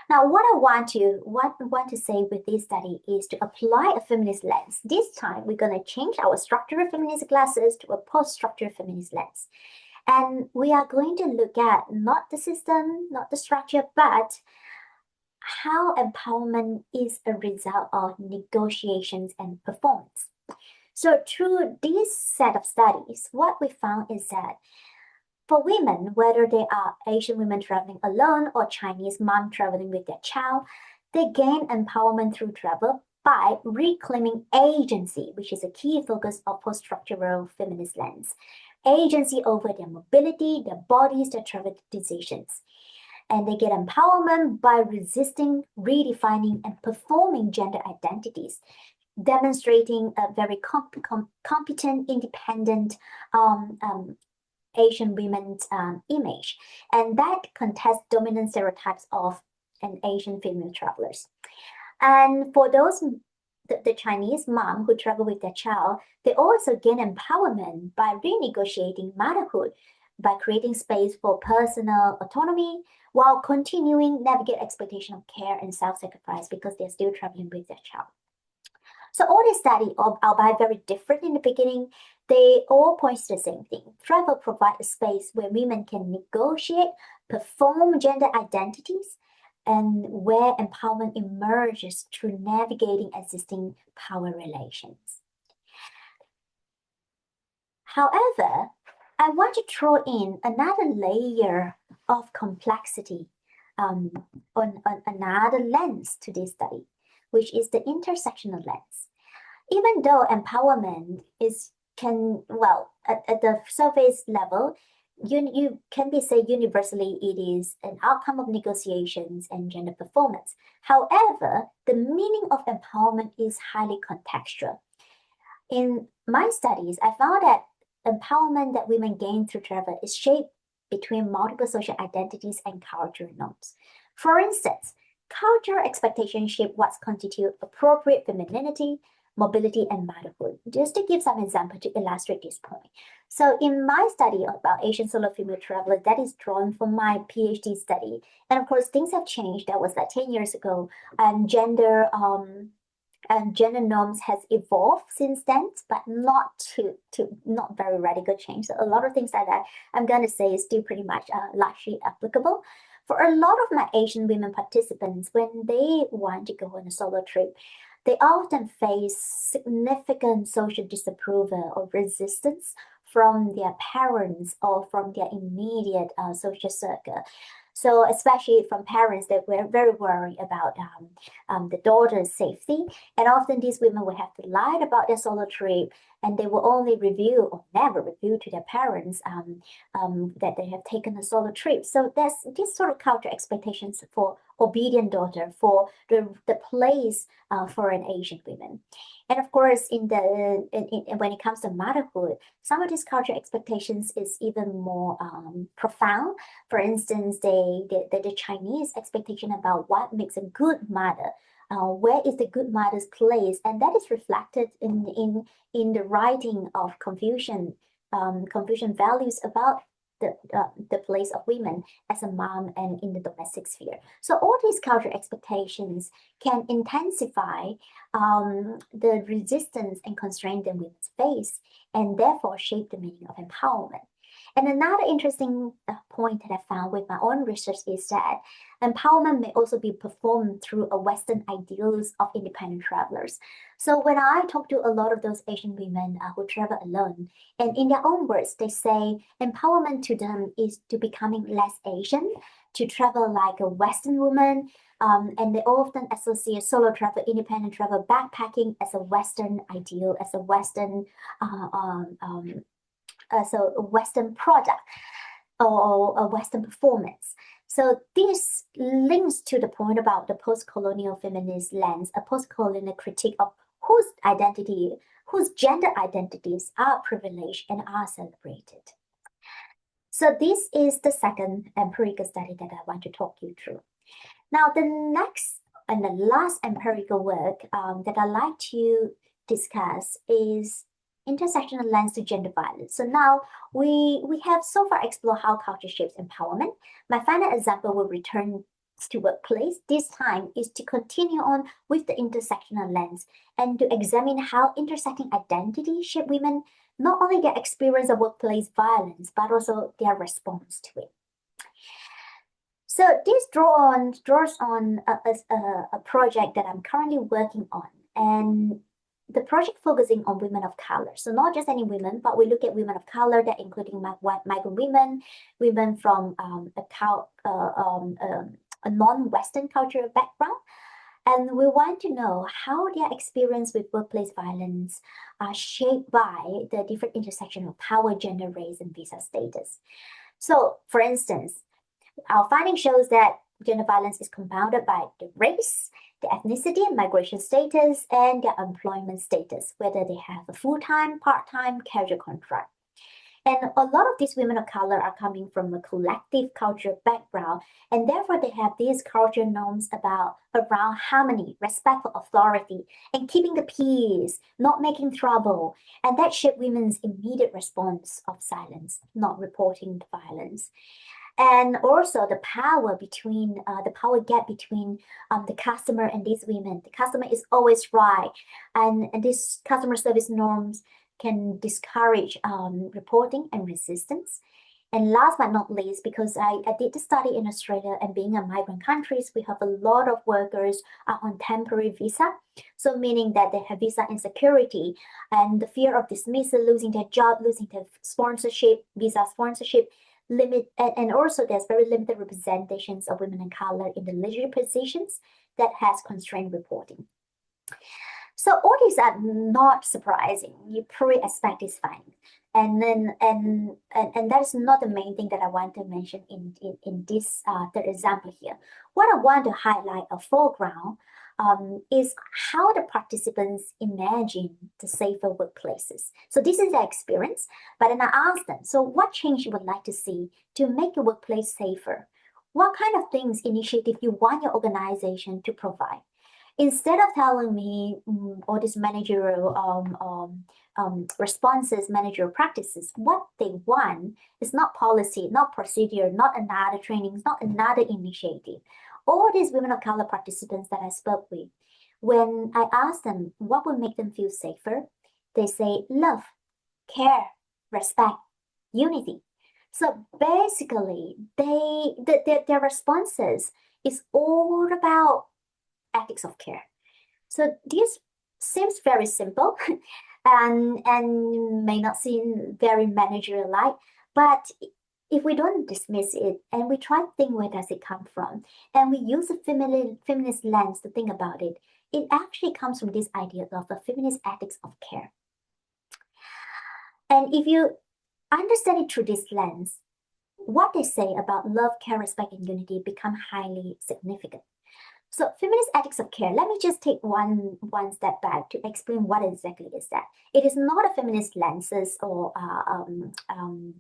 Now, what I want to say with this study is to apply a feminist lens. This time, we're going to change our structural feminist glasses to a post-structural feminist lens. And we are going to look at not the system, not the structure, but how empowerment is a result of negotiations and performance. So through this set of studies, what we found is that for women, whether they are Asian women traveling alone or Chinese mom traveling with their child, they gain empowerment through travel by reclaiming agency, which is a key focus of post-structural feminist lens. Agency over their mobility, their bodies, their travel decisions. And they get empowerment by resisting, redefining, and performing gender identities, demonstrating a very competent, independent Asian women's image, and that contests dominant stereotypes of an Asian female travelers. And for those, the Chinese mom who travel with their child, they also gain empowerment by renegotiating motherhood, by creating space for personal autonomy, while continuing navigate expectation of care and self-sacrifice because they're still traveling with their child. So all these studies, albeit very different in the beginning, they all point to the same thing. Travel provides a space where women can negotiate, perform gender identities, and where empowerment emerges through navigating existing power relations. However, I want to throw in another layer of complexity on another lens to this study, which is the intersectional lens. Even though empowerment at the surface level, you can be say universally it is an outcome of negotiations and gender performance. However, the meaning of empowerment is highly contextual. In my studies, I found that empowerment that women gain through travel is shaped between multiple social identities and cultural norms. For instance, cultural expectations shape what constitute appropriate femininity, mobility, and motherhood. Just to give some example to illustrate this point. So in my study about Asian solo female travelers, that is drawn from my PhD study. And of course, things have changed. That was like 10 years ago. And gender norms has evolved since then, but not very radical change. So a lot of things that I'm gonna say is still pretty much largely applicable. For a lot of my Asian women participants, when they want to go on a solo trip, they often face significant social disapproval or resistance from their parents or from their immediate social circle. So especially from parents that were very worried about the daughter's safety. And often these women will have to lie about their solo trip and they will only reveal or never reveal to their parents that they have taken a solo trip. So there's this sort of cultural expectations for obedient daughter, for the place for an Asian woman. And of course, when it comes to motherhood, some of these cultural expectations is even more profound. For instance, the Chinese expectation about what makes a good mother, where is the good mother's place, and that is reflected in the writing of Confucian values about the place of women as a mom and in the domestic sphere. So all these cultural expectations can intensify the resistance and constraint that women face, and therefore shape the meaning of empowerment. And another interesting point that I found with my own research is that empowerment may also be performed through a Western ideals of independent travelers. So when I talk to a lot of those Asian women who travel alone, and in their own words, they say empowerment to them is to becoming less Asian, to travel like a Western woman, and they often associate solo travel, independent travel, backpacking as a Western ideal, as a Western product or a Western performance. So this links to the point about the post-colonial feminist lens, a post-colonial critique of whose gender identities are privileged and are celebrated. So this is the second empirical study that I want to talk you through. Now, the next and the last empirical work that I'd like to discuss is intersectional lens to gender violence. So now we have so far explored how culture shapes empowerment. My final example will return to workplace. This time is to continue on with the intersectional lens and to examine how intersecting identity shape women, not only their experience of workplace violence, but also their response to it. So this draws on a project that I'm currently working on, and the project focusing on women of color. So not just any women, but we look at women of color that including migrant women, women from a non-Western cultural background. And we want to know how their experience with workplace violence are shaped by the different intersection of power, gender, race, and visa status. So, for instance, our finding shows that gender violence is compounded by the race, the ethnicity, migration status, and their employment status, whether they have a full-time, part-time, casual contract. And a lot of these women of color are coming from a collective cultural background, and therefore they have these cultural norms around harmony, respect for authority, and keeping the peace, not making trouble. And that shape women's immediate response of silence, not reporting violence. And also the power gap between the customer and these women. The customer is always right, and these customer service norms can discourage reporting and resistance. And last but not least, because I did the study in Australia, and being a migrant countries, we have a lot of workers on temporary visa. So meaning that they have visa insecurity and the fear of dismissal, losing their job, losing their visa sponsorship, and also there's very limited representations of women of color in the leadership positions that has constrained reporting. So all these are not surprising. You probably expect this finding. And that is not the main thing that I want to mention in this third example here. What I want to highlight a foreground is how the participants imagine the safer workplaces. So this is their experience, but then I asked them, so what change you would like to see to make your workplace safer? What kind of things, initiative you want your organization to provide? Instead of telling me all these managerial responses, managerial practices, what they want is not policy, not procedure, not another training, not another initiative. All these women of color participants that I spoke with, when I asked them what would make them feel safer, they say love, care, respect, unity. So basically, their responses is all about ethics of care. So this seems very simple and may not seem very managerial like, but if we don't dismiss it and we try to think where does it come from, and we use a feminist lens to think about it, it actually comes from this idea of a feminist ethics of care. And if you understand it through this lens, what they say about love, care, respect, and unity become highly significant. So feminist ethics of care, let me just take one step back to explain what exactly is that. It is not a feminist lenses or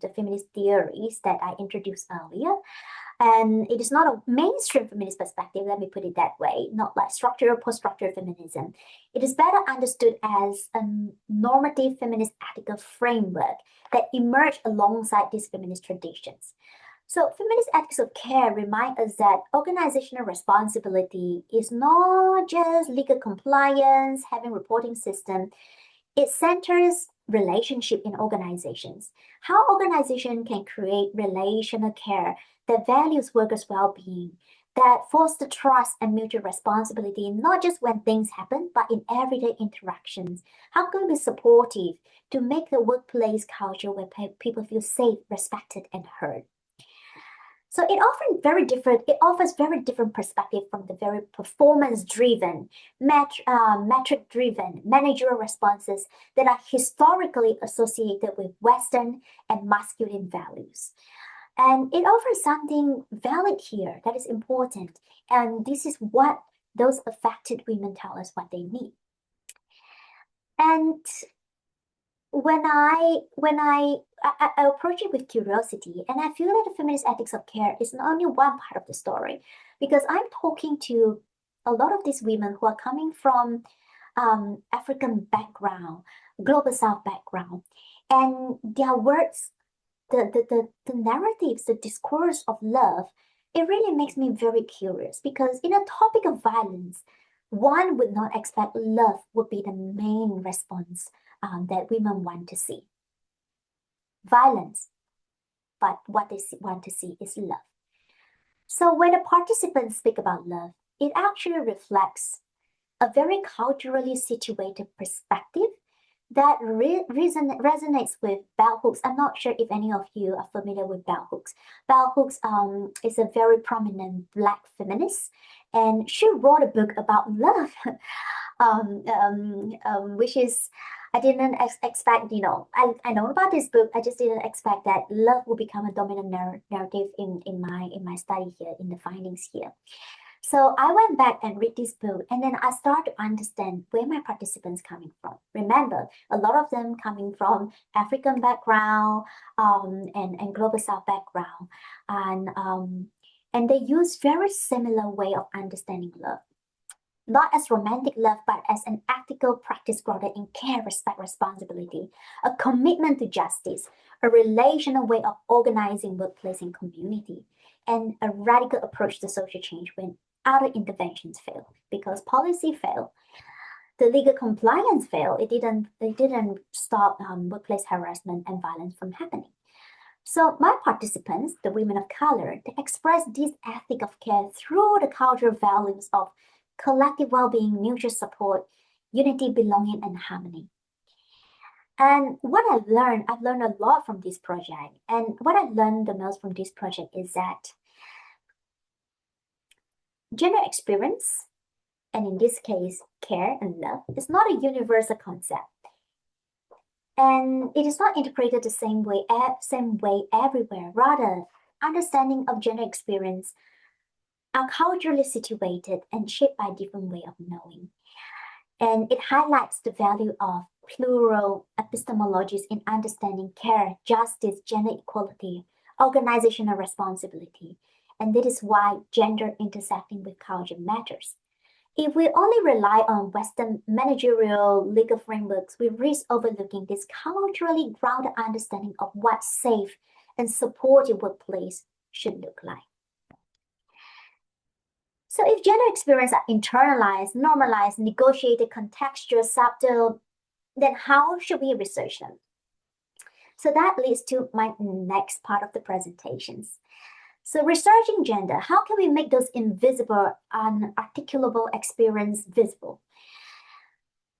the feminist theories that I introduced earlier. And it is not a mainstream feminist perspective, let me put it that way, not like structural, post-structural feminism. It is better understood as a normative feminist ethical framework that emerged alongside these feminist traditions. So feminist ethics of care remind us that organizational responsibility is not just legal compliance, having reporting system. It centers relationship in organizations. How organization can create relational care that values workers' well-being, that foster trust and mutual responsibility, not just when things happen, but in everyday interactions. How can we be supportive to make the workplace culture where people feel safe, respected, and heard? So it offers very different perspective from the very performance-driven, metric-driven managerial responses that are historically associated with Western and masculine values. And it offers something valid here that is important. And this is what those affected women tell us what they need. And I approach it with curiosity, and I feel that the feminist ethics of care is not only one part of the story, because I'm talking to a lot of these women who are coming from African background, global South background, and their words, the narratives, the discourse of love, it really makes me very curious because in a topic of violence, one would not expect love would be the main response that women want to see. Violence, but what they want to see is love. So when the participants speak about love, it actually reflects a very culturally situated perspective that resonates with bell hooks. I'm not sure if any of you are familiar with bell hooks. Bell hooks is a very prominent Black feminist, and she wrote a book about love, which is I didn't expect. I know about this book. I just didn't expect that love will become a dominant narrative in my study here, in the findings here. So I went back and read this book, and then I started to understand where my participants coming from. Remember, a lot of them coming from African background, and global South background, and they use very similar way of understanding love, not as romantic love, but as an ethical practice grounded in care, respect, responsibility, a commitment to justice, a relational way of organizing workplace and community, and a radical approach to social change when other interventions fail. Because policy failed, the legal compliance failed, it didn't stop workplace harassment and violence from happening. So my participants, the women of color, they express this ethic of care through the cultural values of collective well-being, mutual support, unity, belonging, and harmony. And what I've learned a lot from this project. And what I've learned the most from this project is that gender experience, and in this case, care and love, is not a universal concept. And it is not interpreted the same way everywhere. Rather, understanding of gender experience are culturally situated and shaped by different way of knowing. And it highlights the value of plural epistemologies in understanding care, justice, gender equality, organizational responsibility. And that is why gender intersecting with culture matters. If we only rely on Western managerial legal frameworks, we risk overlooking this culturally grounded understanding of what safe and supportive workplace should look like. So if gender experience are internalized, normalized, negotiated, contextual, subtle, then how should we research them? So that leads to my next part of the presentations. So researching gender, how can we make those invisible, unarticulable experience visible?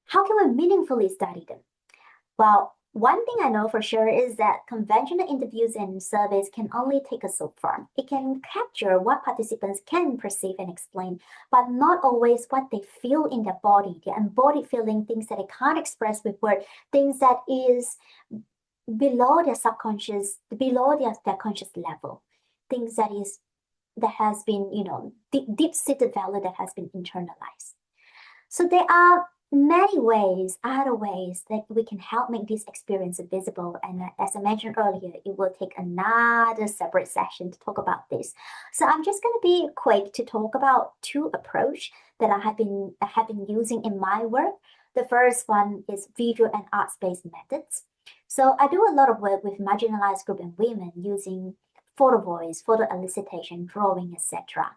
How can we meaningfully study them? Well, one thing I know for sure is that conventional interviews and surveys can only take us so far. It can capture what participants can perceive and explain, but not always what they feel in their body, their embodied feeling, things that they can't express with words, things that is below their subconscious, below their conscious level, things that has been, deep-seated value that has been internalized. So there are many ways, other ways that we can help make this experience visible. And as I mentioned earlier, it will take another separate session to talk about this. So I'm just going to be quick to talk about two approaches that I have been using in my work. The first one is visual and arts-based methods. So I do a lot of work with marginalized group and women using photo voice, photo elicitation, drawing, etc.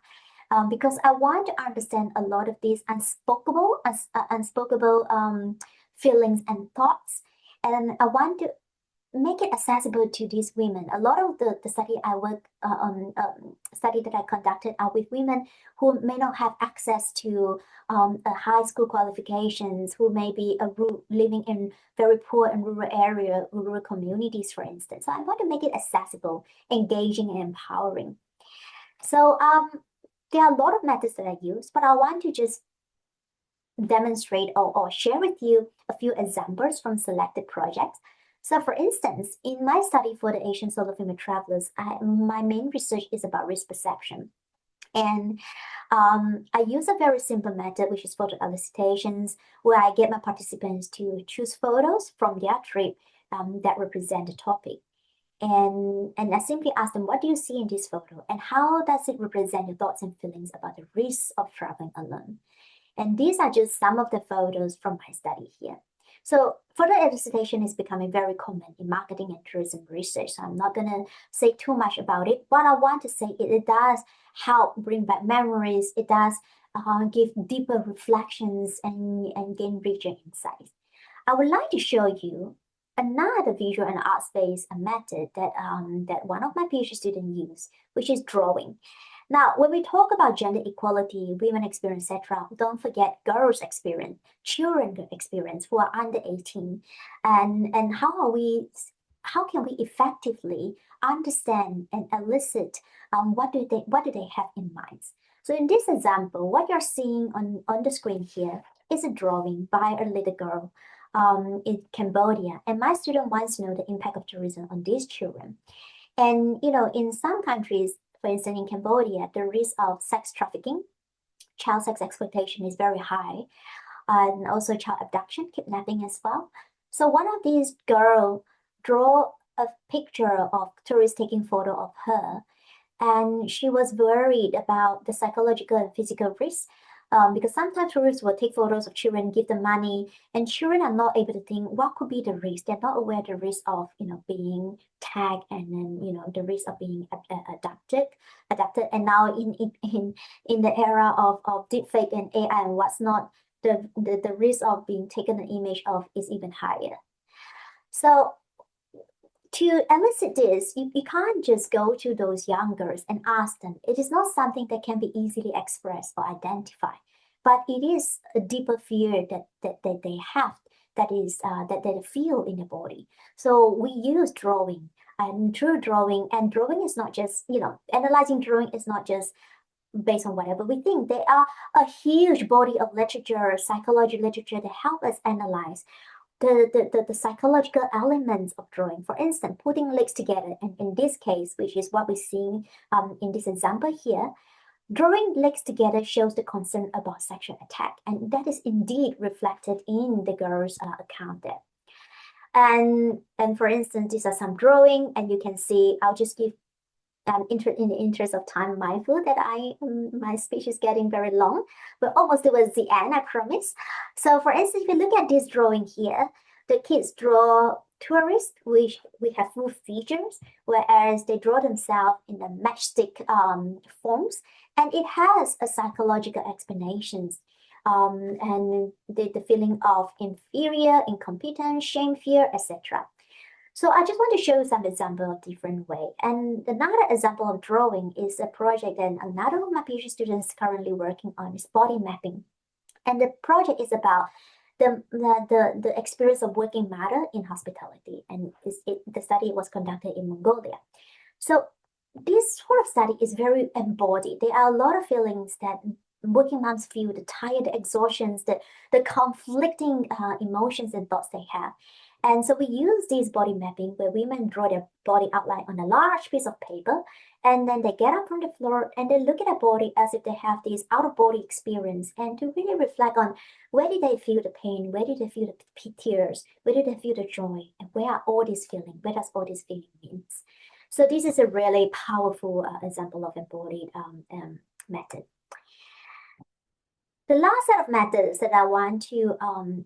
Because I want to understand a lot of these unspoken feelings and thoughts, and I want to make it accessible to these women. A lot of the study I work study that I conducted are with women who may not have access to a high school qualifications, who may be living in very poor and rural area, rural communities, for instance. So I want to make it accessible, engaging, and empowering. So there are a lot of methods that I use, but I want to just demonstrate or share with you a few examples from selected projects. So for instance, in my study for the Asian solo female travelers, my main research is about risk perception. And I use a very simple method, which is photo elicitations, where I get my participants to choose photos from their trip that represent the topic. And I simply ask them, what do you see in this photo? And how does it represent your thoughts and feelings about the risks of traveling alone? And these are just some of the photos from my study here. So photo elicitation is becoming very common in marketing and tourism research. So I'm not going to say too much about it. What I want to say is it does help bring back memories. It does give deeper reflections and gain richer insights. I would like to show you another visual and arts-based method that one of my PhD students use, which is drawing. Now, when we talk about gender equality, women experience, etc., don't forget girls' experience, children experience who are under 18, and how can we effectively understand and elicit what do they have in mind? So in this example, what you're seeing on the screen here is a drawing by a little girl in Cambodia, and my student wants to know the impact of tourism on these children. And in some countries, for instance, in Cambodia, the risk of sex trafficking, child sex exploitation is very high, and also child abduction, kidnapping as well. So one of these girls draw a picture of tourists taking photo of her, and she was worried about the psychological and physical risks. Because sometimes tourists will take photos of children, give them money, and children are not able to think what could be the risk. They're not aware of the risk of being tagged, and then the risk of being adapted. And now in the era of deepfake and AI and what's not, the risk of being taken an image of is even higher. So to elicit this, you can't just go to those young girls and ask them. It is not something that can be easily expressed or identified, but it is a deeper fear that they have, that they feel in their body. So we use drawing, and through drawing, and drawing is not just, analyzing drawing is not just based on whatever we think. There are a huge body of literature, psychology literature that help us analyze the psychological elements of drawing. For instance, putting legs together, and in this case, which is what we're seeing in this example here, Drawing legs together shows the concern about sexual attack, and that is indeed reflected in the girl's account there. And for instance, these are some drawing, and you can see, I'll just give in the interest of time, mindful that my speech is getting very long, but almost towards the end, I promise. So for instance, if you look at this drawing here, the kids draw tourists, which we have full features, whereas they draw themselves in the matchstick forms, and it has a psychological explanations. And the feeling of inferior, incompetence, shame, fear, etc. So I just want to show some example of different way. And another example of drawing is a project that another of my PhD students currently working on is body mapping. And the project is about the experience of working mother in hospitality. And the study was conducted in Mongolia. So this sort of study is very embodied. There are a lot of feelings that working moms feel, the tired, the exhaustions, the conflicting emotions and thoughts they have. And so we use this body mapping where women draw their body outline on a large piece of paper, and then they get up from the floor and they look at their body as if they have this out-of-body experience, and to really reflect on where did they feel the pain, where did they feel the tears, where did they feel the joy, and where are all these feelings, where does all this feeling means. So this is a really powerful example of embodied method. The last set of methods that I want to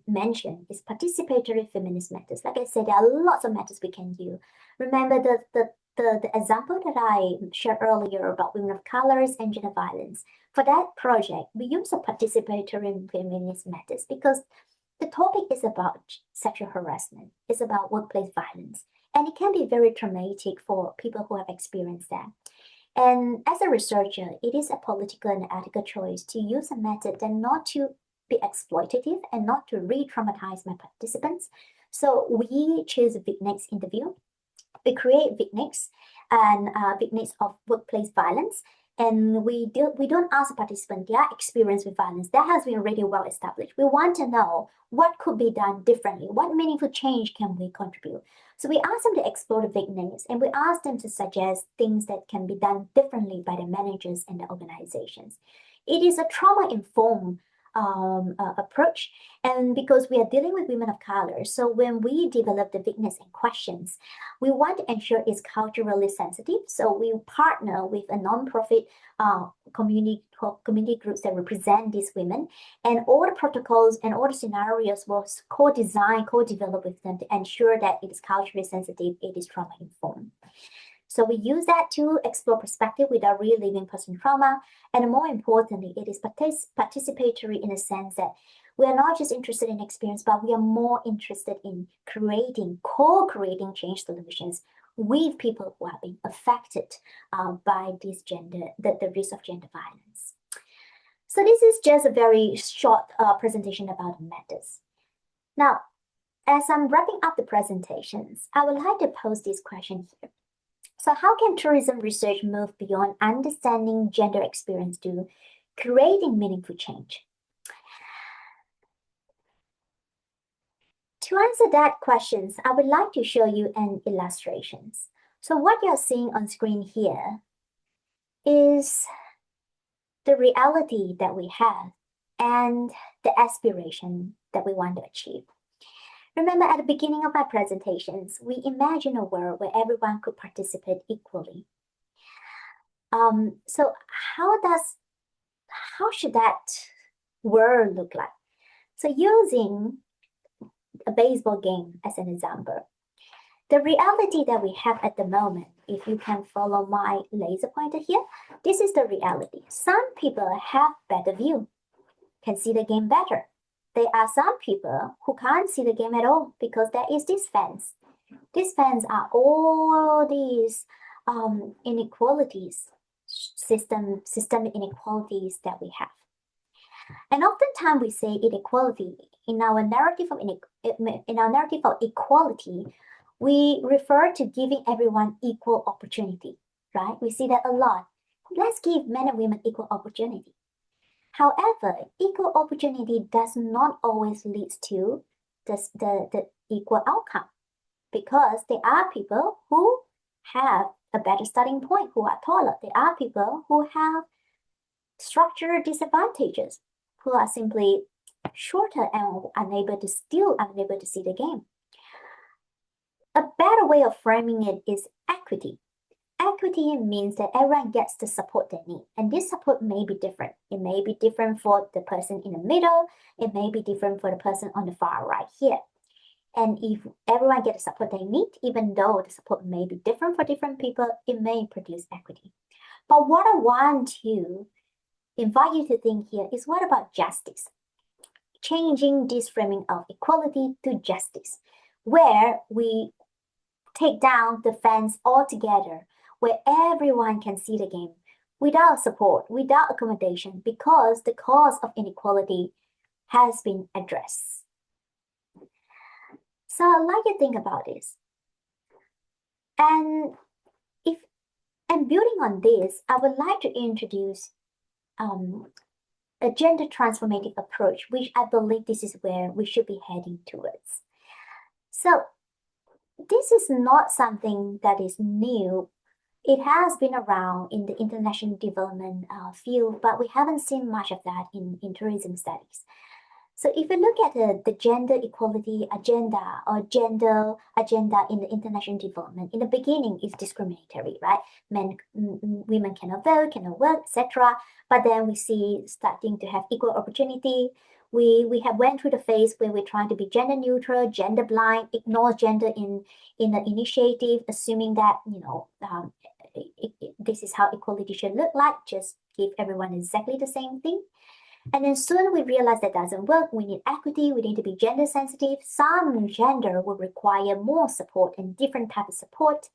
mention is participatory feminist methods. Like I said, there are lots of methods we can use. Remember the example that I shared earlier about women of colors and gender violence. For that project, we use a participatory feminist methods because the topic is about sexual harassment. It's about workplace violence. And it can be very traumatic for people who have experienced that. And as a researcher, it is a political and ethical choice to use a method that not to be exploitative and not to re-traumatize my participants. So we choose a vignettes interview. We create vignettes and vignettes of workplace violence. And we don't ask the participant their experience with violence. That has been already well established. We want to know what could be done differently. What meaningful change can we contribute? So we ask them to explore the vignettes, and we ask them to suggest things that can be done differently by the managers and the organizations. It is a trauma-informed approach, and because we are dealing with women of color, so when we develop the vignettes and questions, we want to ensure it's culturally sensitive. So we partner with a nonprofit community groups that represent these women, and all the protocols and all the scenarios was co-designed, co-developed with them to ensure that it is culturally sensitive, it is trauma-informed. So we use that to explore perspective without reliving personal trauma. And more importantly, it is participatory in a sense that we are not just interested in experience, but we are more interested in co-creating change solutions with people who have been affected by this the risk of gender violence. So this is just a very short presentation about methods. Now, as I'm wrapping up the presentations, I would like to pose this question here. So how can tourism research move beyond understanding gender experience to creating meaningful change? To answer that questions, I would like to show you an illustrations. So what you're seeing on screen here is the reality that we have and the aspiration that we want to achieve. Remember, at the beginning of my presentations, we imagine a world where everyone could participate equally. So how should that world look like? So using a baseball game as an example, the reality that we have at the moment, if you can follow my laser pointer here, this is the reality. Some people have better view, can see the game better. There are some people who can't see the game at all because there is this fence. These fence are all these inequalities, systemic inequalities that we have. And oftentimes we say inequality in our narrative of equality, we refer to giving everyone equal opportunity, right? We see that a lot. Let's give men and women equal opportunity. However, equal opportunity does not always lead to the equal outcome, because there are people who have a better starting point, who are taller. There are people who have structural disadvantages, who are simply shorter and unable to see the game. A better way of framing it is equity. Equity means that everyone gets the support they need, and this support may be different. It may be different for the person in the middle, it may be different for the person on the far right here. And if everyone gets the support they need, even though the support may be different for different people, it may produce equity. But what I want to invite you to think here is, what about justice? Changing this framing of equality to justice, where we take down the fence altogether, where everyone can see the game without support, without accommodation, because the cause of inequality has been addressed. So I'd like you to think about this. And building on this, I would like to introduce a gender transformative approach, which I believe this is where we should be heading towards. So this is not something that is new. It has been around in the international development field, but we haven't seen much of that in tourism studies. So if you look at the gender equality agenda or gender agenda in the international development, in the beginning it's discriminatory, right? Women cannot vote, cannot work, etc. But then we see starting to have equal opportunity. We have went through the phase where we're trying to be gender neutral, gender blind, ignore gender in the initiative, assuming that this is how equality should look like, just give everyone exactly the same thing. And then soon we realize that doesn't work. We need equity. We need to be gender sensitive. Some gender will require more support and different type of support.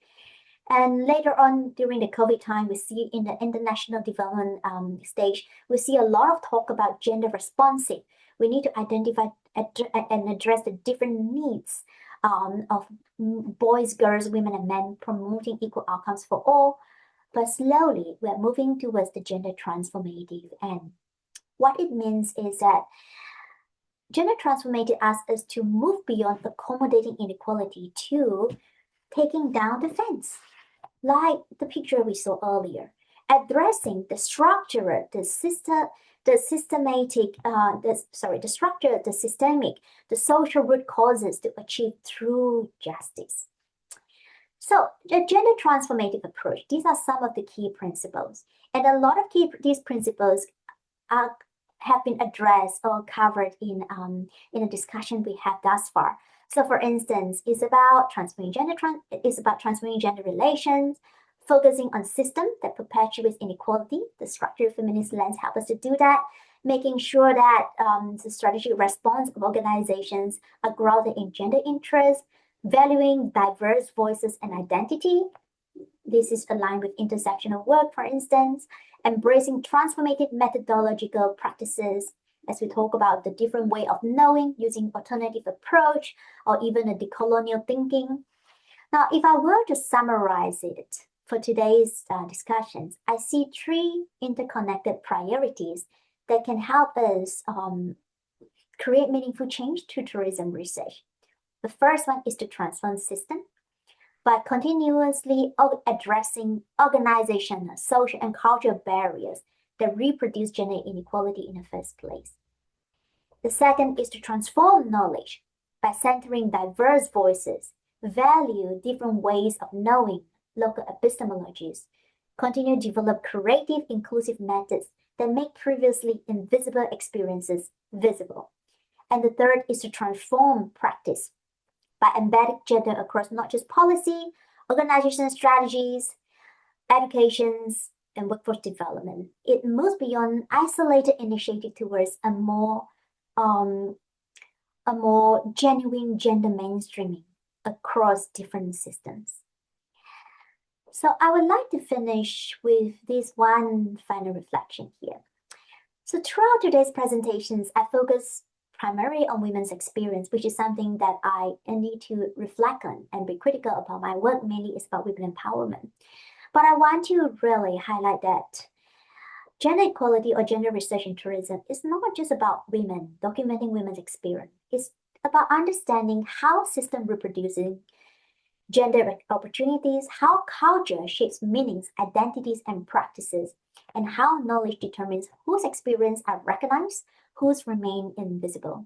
And later on, during the COVID time, we see in the international development stage, we see a lot of talk about gender responsive. We need to identify and address the different needs of boys, girls, women, and men, promoting equal outcomes for all. But slowly, we're moving towards the gender transformative end. What it means is that gender transformative asks us to move beyond accommodating inequality to taking down the fence, like the picture we saw earlier, addressing the structural, the systemic, the social root causes to achieve true justice. So the gender transformative approach, these are some of the key principles. And a lot of these principles have been addressed or covered in a discussion we had thus far. So, for instance, it's about transforming gender relations, focusing on systems that perpetuates inequality. The structural feminist lens helps us to do that, making sure that the strategic response of organizations are grounded in gender interests, valuing diverse voices and identity. This is aligned with intersectional work, for instance, embracing transformative methodological practices as we talk about the different way of knowing, using alternative approach, or even a decolonial thinking. Now, if I were to summarize it for today's discussions, I see three interconnected priorities that can help us create meaningful change to tourism research. The first one is to transform system by continuously addressing organizational, social, and cultural barriers that reproduce gender inequality in the first place. The second is to transform knowledge by centering diverse voices, value different ways of knowing, local epistemologies, continue to develop creative, inclusive methods that make previously invisible experiences visible. And the third is to transform practice by embedding gender across not just policy, organizational strategies, educations, and workforce development. It moves beyond isolated initiative towards a more genuine gender mainstreaming across different systems. So I would like to finish with this one final reflection here. So throughout today's presentations, I focus primarily on women's experience, which is something that I need to reflect on and be critical about. My work mainly is about women empowerment. But I want to really highlight that gender equality or gender research in tourism is not just about women, documenting women's experience. It's about understanding how system reproducing gender opportunities, how culture shapes meanings, identities, and practices, and how knowledge determines whose experience are recognized, whose remain invisible.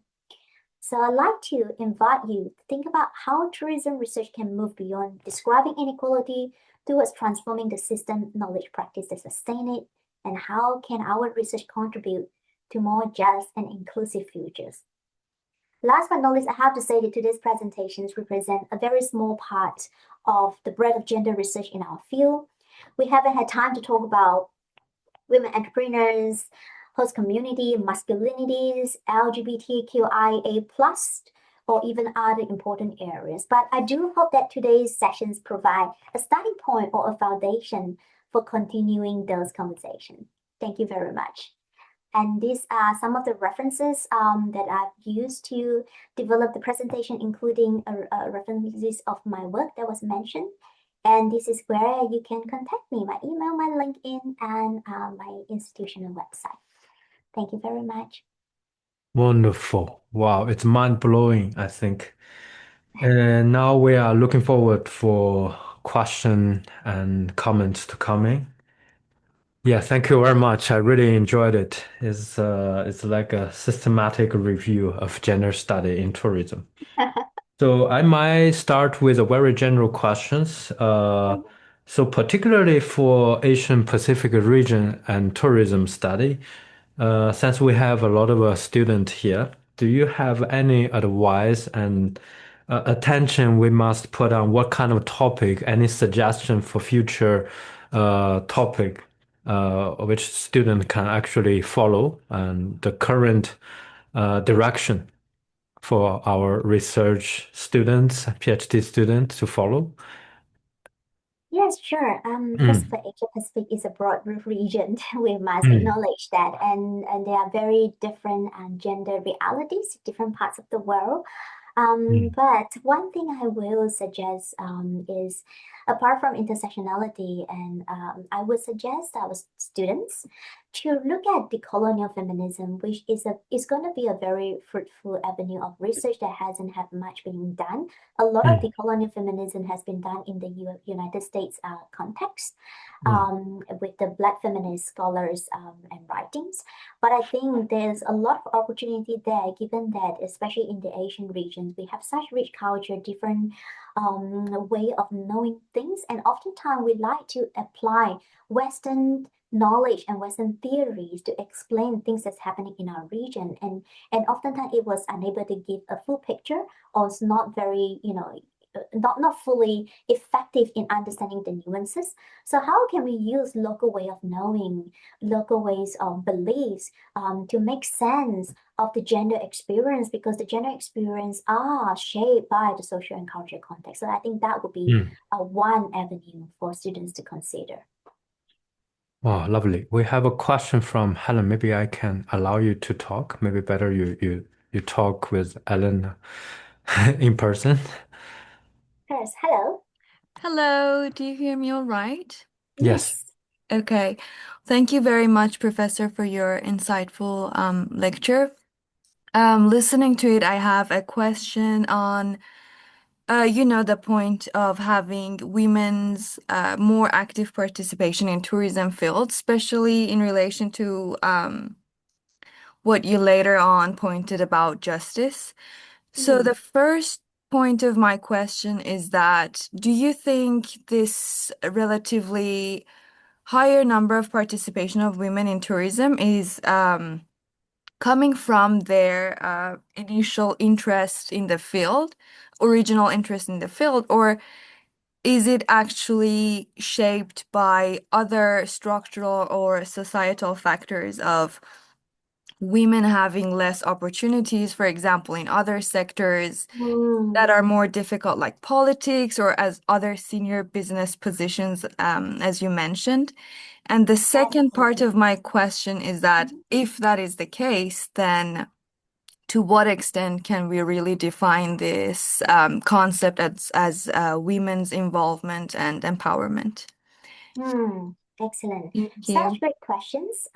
So I'd like to invite you to think about how tourism research can move beyond describing inequality towards transforming the system knowledge practice that sustain it, and how can our research contribute to more just and inclusive futures. Last but not least, I have to say that today's presentations represent a very small part of the breadth of gender research in our field. We haven't had time to talk about women entrepreneurs, host community, masculinities, LGBTQIA+, or even other important areas. But I do hope that today's sessions provide a starting point or a foundation for continuing those conversations. Thank you very much. And these are some of the references that I've used to develop the presentation, including a references of my work that was mentioned. And this is where you can contact me, my email, my LinkedIn, and my institutional website. Thank you very much. Wonderful. Wow, it's mind-blowing, I think. And now we are looking forward for question and comments to come in. Yeah, thank you very much. I really enjoyed it. It's like a systematic review of gender study in tourism. So I might start with a very general questions. So particularly for Asian Pacific region and tourism study, since we have a lot of students here, do you have any advice and attention we must put on what kind of topic, any suggestion for future topic which student can actually follow and the current direction for our research students, PhD students to follow? Yes, sure. First of Mm, all, Asia Pacific is a broad region. We must mm, acknowledge that, and there are very different gender realities, different parts of the world. mm, But one thing I will suggest is, apart from intersectionality, and I would suggest our students to look at decolonial feminism, which is going to be a very fruitful avenue of research that hasn't had much being done. A lot of mm, decolonial feminism has been done in the United States context mm, with the Black feminist scholars and writings. But I think there's a lot of opportunity there, given that, especially in the Asian regions, we have such rich culture, different way of knowing things, and oftentimes we like to apply Western knowledge and Western theories to explain things that's happening in our region, and oftentimes it was unable to give a full picture, or it's not very, not fully effective in understanding the nuances. So how can we use local way of knowing, local ways of beliefs to make sense of the gender experience? Because the gender experience are shaped by the social and cultural context. So I think that would be mm. one avenue for students to consider. Oh, lovely. We have a question from Helen. Maybe I can allow you to talk. Maybe better you talk with Ellen in person. First, hello. Hello, do you hear me all right? Yes. Yes. Okay. Thank you very much, Professor, for your insightful lecture. Listening to it, I have a question on, the point of having women's more active participation in tourism field, especially in relation to what you later on pointed about justice. So Hmm. the first point of my question is that, do you think this relatively higher number of participation of women in tourism is coming from their initial interest in the field, original interest in the field, or is it actually shaped by other structural or societal factors of women having less opportunities, for example, in other sectors that Hmm. are more difficult, like politics or as other senior business positions, as you mentioned? And the second part Absolutely. of my question is that if that is the case, then to what extent can we really define this concept as women's involvement and empowerment? Hmm. Excellent. Thank Such you. great questions.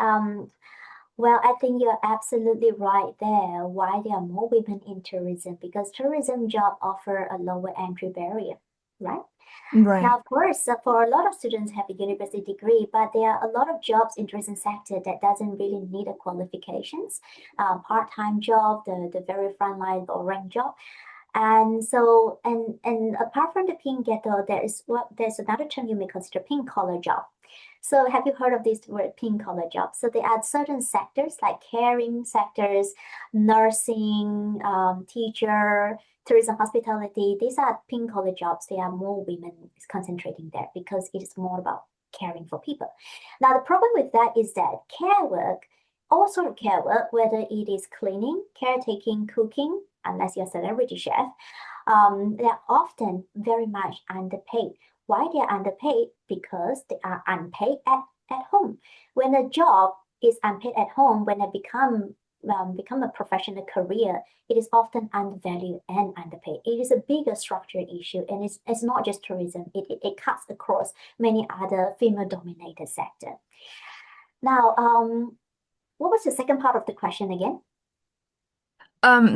Well, I think you're absolutely right there. Why there are more women in tourism? Because tourism job offer a lower entry barrier. right? Right. Now, of course, for a lot of students have a university degree, but there are a lot of jobs in tourism sector that doesn't really need a qualifications. Part-time job, the very frontline or rank job. And so, and apart from the pink ghetto, there's another term you may consider pink collar job. So have you heard of this word pink collar job? So there are certain sectors like caring sectors, nursing, teacher, tourism, hospitality. These are pink collar jobs. There are more women concentrating there because it is more about caring for people. Now the problem with that is that care work, all sort of care work, whether it is cleaning, caretaking, cooking, unless you're a celebrity chef, they're often very much underpaid. Why they're underpaid? Because they are unpaid at home. When a job is unpaid at home, when it become a professional career, it is often undervalued and underpaid. It is a bigger structural issue, and it's not just tourism. It cuts across many other female-dominated sector. Now, what was the second part of the question again?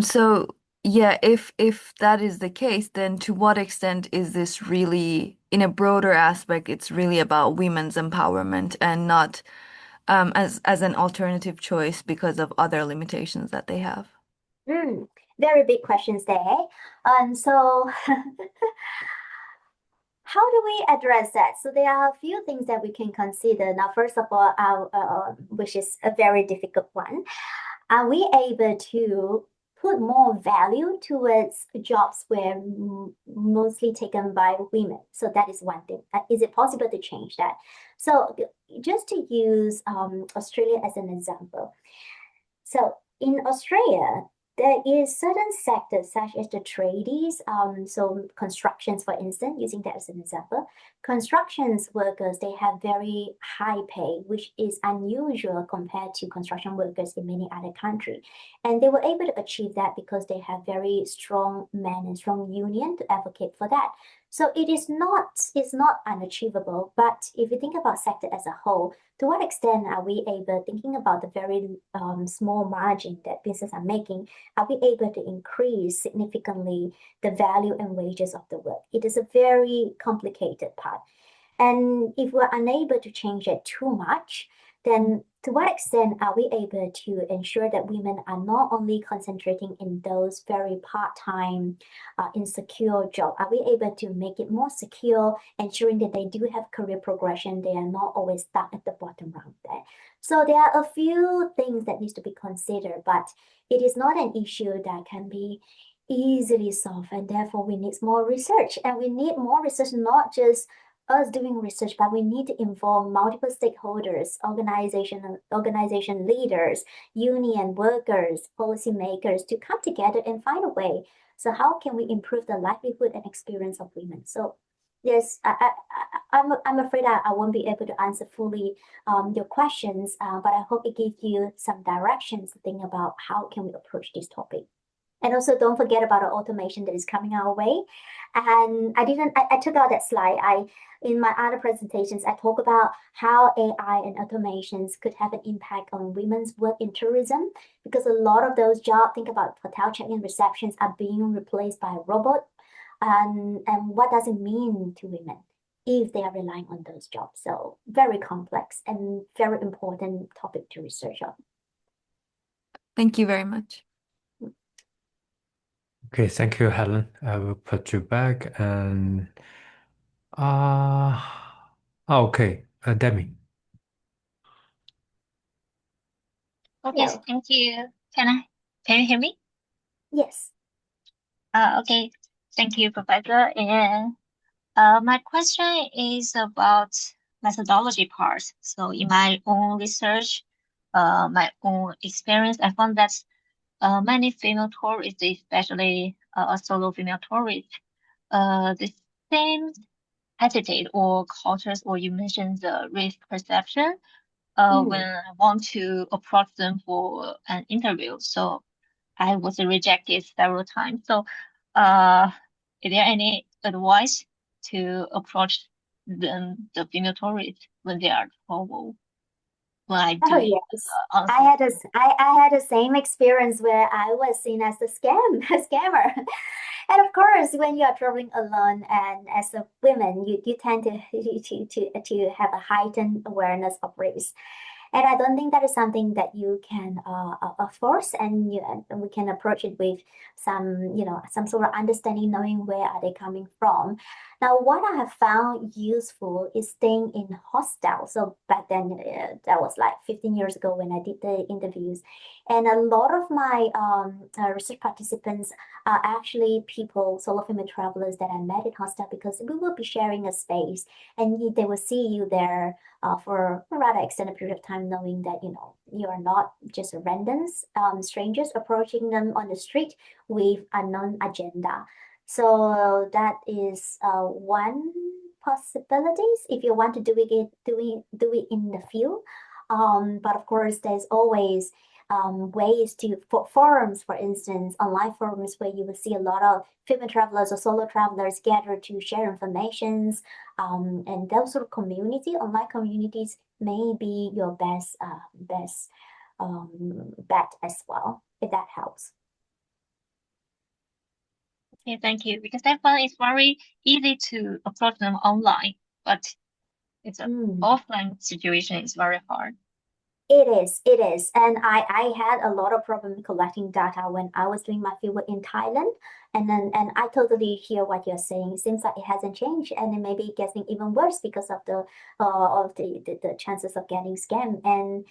So yeah, if that is the case, then to what extent is this really, in a broader aspect, it's really about women's empowerment and not as an alternative choice because of other limitations that they have? Very big questions there. So how do we address that? So there are a few things that we can consider. Now, first of all, which is a very difficult one, are we able to put more value towards jobs where mostly taken by women? So that is one thing. Is it possible to change that? So just to use Australia as an example. So in Australia, there is certain sectors such as the tradies, so constructions, for instance, using that as an example, constructions workers, they have very high pay, which is unusual compared to construction workers in many other countries. And they were able to achieve that because they have very strong men and strong union to advocate for that. So it's not unachievable, but if you think about sector as a whole, to what extent are we able, thinking about the very small margin that businesses are making, are we able to increase significantly the value and wages of the work? It is a very complicated part. And if we're unable to change it too much, then to what extent are we able to ensure that women are not only concentrating in those very part-time, insecure jobs? Are we able to make it more secure, ensuring that they do have career progression? They are not always stuck at the bottom round there. So there are a few things that needs to be considered, but it is not an issue that can be easily solved, and therefore we need more research. And we need more research, not just us doing research, but we need to involve multiple stakeholders, organization leaders, union workers, policymakers to come together and find a way. So how can we improve the livelihood and experience of women? So yes, I'm afraid I won't be able to answer fully your questions, but I hope it gives you some directions to think about how can we approach this topic. And also don't forget about the automation that is coming our way. And I took out that slide. In my other presentations, I talk about how AI and automations could have an impact on women's work in tourism, because a lot of those jobs, think about hotel check-in receptions, are being replaced by a robot. And what does it mean to women if they are relying on those jobs? So very complex and very important topic to research on. Thank you very much. Okay, thank you, Helen. I will put you back and uh okay, Demi. Okay, Hello. thank you. Can you hear me? Yes. Okay. Thank you, Professor. And my question is about methodology part. So in my own research, my own experience, I found that many female tourists, especially a solo female tourist, the same attitude or cultures, or you mentioned the risk perception, when I want to approach them for an interview. So I was rejected several times. So, is there any advice to approach the female tourists when they are trouble when I'm Oh doing yes. on-site. I had the same experience where I was seen as the a scammer. And of course, when you are traveling alone and as a woman, you tend to have a heightened awareness of risk. And I don't think that is something that you can force, and we can approach it with some sort of understanding, knowing where are they coming from. Now, what I have found useful is staying in hostel. So back then, that was like 15 years ago when I did the interviews, and a lot of my research participants are actually people, solo female travelers that I met in hostel because we will be sharing a space, and they will see you there for a rather extended period of time, knowing that you are not just randoms, strangers approaching them on the street with a non-agenda. So that is one possibilities if you want to do it in the field. But of course, there's always ways for forums, for instance, online forums where you will see a lot of female travelers or solo travelers gather to share informations. And those sort of online communities may be your best bet as well, if that helps. Okay, thank you. Because I found it's very easy to approach them online, but it's an offline situation. It's very hard. It is. And I had a lot of problem collecting data when I was doing my fieldwork in Thailand. And I totally hear what you're saying. It seems like it hasn't changed, and it may be getting even worse because of the chances of getting scammed. And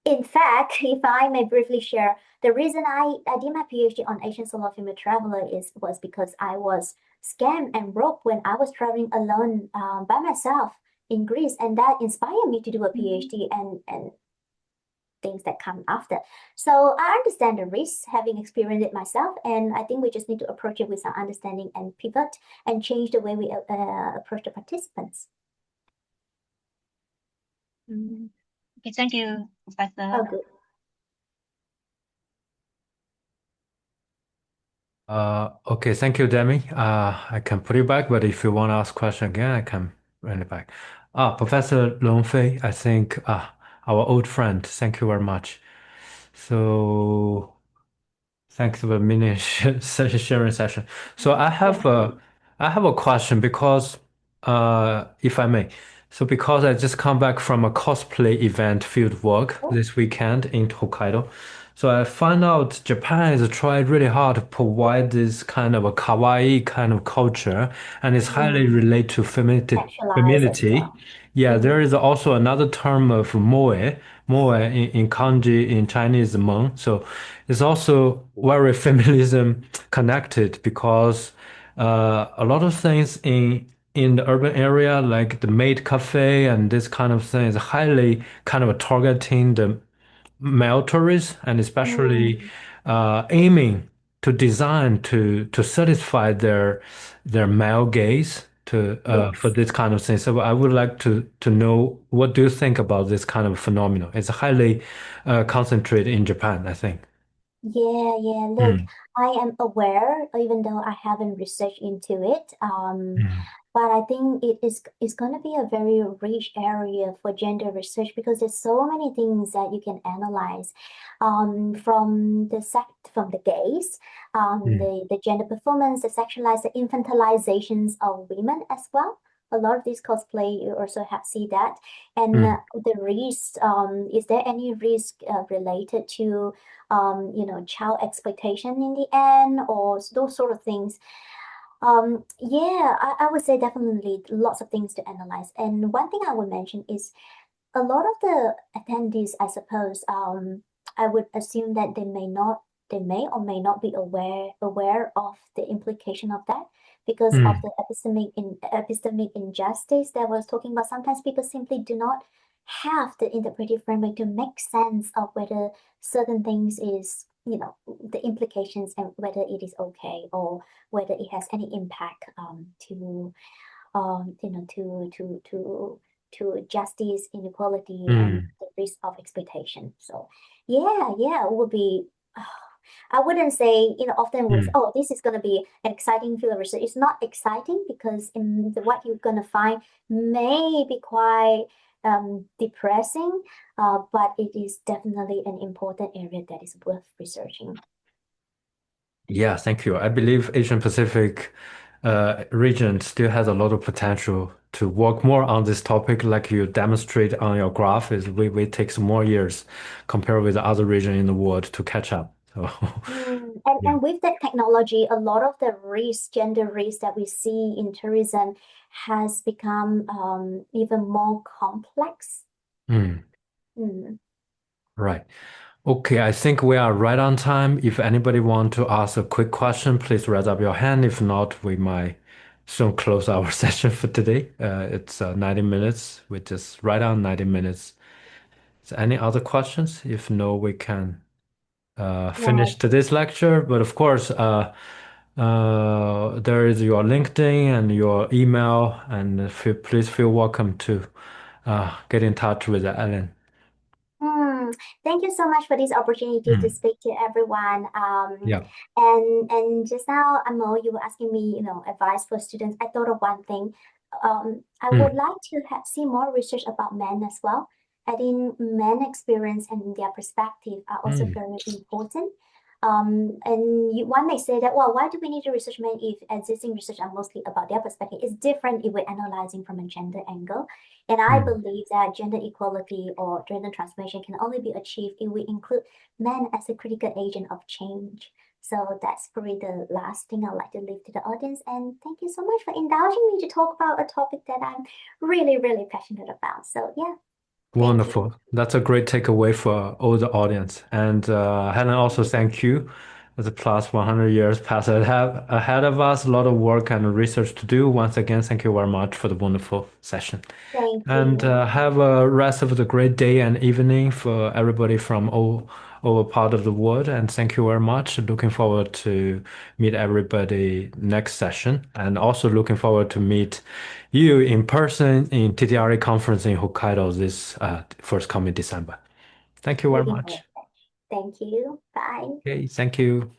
in fact, if I may briefly share, the reason I did my PhD on Asian solo female traveler was because I was scammed and broke when I was traveling alone by myself in Greece, and that inspired me to do a PhD and things that come after. So I understand the risks, having experienced it myself, and I think we just need to approach it with some understanding and pivot and change the way we approach the participants. Okay, thank you, Professor. Oh, good. Okay, thank you, Demi. I can put it back, but if you want to ask question again, I can bring it back. Professor Longfei, I think, our old friend, thank you very much. So, thanks for the mini sharing session. So I have a question because, if I may. So because I just come back from a cosplay event field work this weekend in Hokkaido. So I found out Japan is trying really hard to provide this kind of a kawaii kind of culture, and it's highly related to Sexualized as femininity. well. Yeah, there is also another term of moe in kanji in Chinese Meng. So it's also very feminism connected because a lot of things in the urban area, like the maid cafe and this kind of thing, is highly kind of targeting the male tourists and especially aiming to design to satisfy their male gaze to for Yes. this kind of thing. So I would like to know what do you think about this kind of phenomenon? It's highly concentrated in Japan, I think. Yeah. Look, Mm, I am aware, even though I haven't researched into it. mm, But I think it's going to be a very rich area for gender research because there's so many things that you can analyze, from the gaze, mm, the gender performance, the sexualized, the infantilizations of women as well. A lot of these cosplay you also have see that, and mm, the risk. Is there any risk related to child exploitation in the end, or those sort of things? Yeah, I would say definitely lots of things to analyze. And one thing I would mention is a lot of the attendees, I suppose, I would assume that they may or may not be aware of the implication of that because of mm, the epistemic injustice that I was talking about. Sometimes people simply do not have the interpretive framework to make sense of whether certain things is, the implications and whether it is okay or whether it has any impact to to justice, inequality, and mm, the risk of exploitation. So, yeah, it would be. I wouldn't say, often we say, mm, oh, this is going to be an exciting field of research. It's not exciting because what you're going to find may be quite depressing, but it is definitely an important area that is worth researching. Yeah, thank you. I believe Asian Pacific region still has a lot of potential to work more on this topic, like you demonstrate on your graph. Is we takes more years compared with the other region in the world to catch up. So yeah. And with that technology, a lot of the risk, gender risk that we see in tourism has become even more complex. Mm, Mm. right. Okay, I think we are right on time. If anybody want to ask a quick question, please raise up your hand. If not, we might soon close our session for today. It's 90 minutes. We just right on 90 minutes. So any other questions? If no, we can finish No, today's lecture. But of course, there is your LinkedIn and your email, and please feel welcome to get in touch with Ellen. Thank you so much for this opportunity to Mm, speak to everyone. yeah. And just now, Amo, you were asking me, advice for students. I thought of one thing. I would Mm, like to see more research about men as well. I think men experience and their perspective are also mm, very important. One may say that, well, why do we need to research men if existing research are mostly about their perspective? It's different if we're analyzing from a gender angle. And I mm. believe that gender equality or gender transformation can only be achieved if we include men as a critical agent of change. So that's probably the last thing I'd like to leave to the audience. And thank you so much for indulging me to talk about a topic that I'm really, really passionate about. So yeah, thank you. Wonderful. That's a great takeaway for all the audience. And Helen, also thank you. The plus 100 years past ahead of us, a lot of work and research to do. Once again, thank you very much for the wonderful session. Thank And you. have a rest of the great day and evening for everybody from all over part of the world. And thank you very much. Looking forward to meet everybody next session. And also looking forward to meet you in person in TTRA conference in Hokkaido this first coming December. Thank you very Looking forward much. to that. Thank you. Bye. Okay, thank you.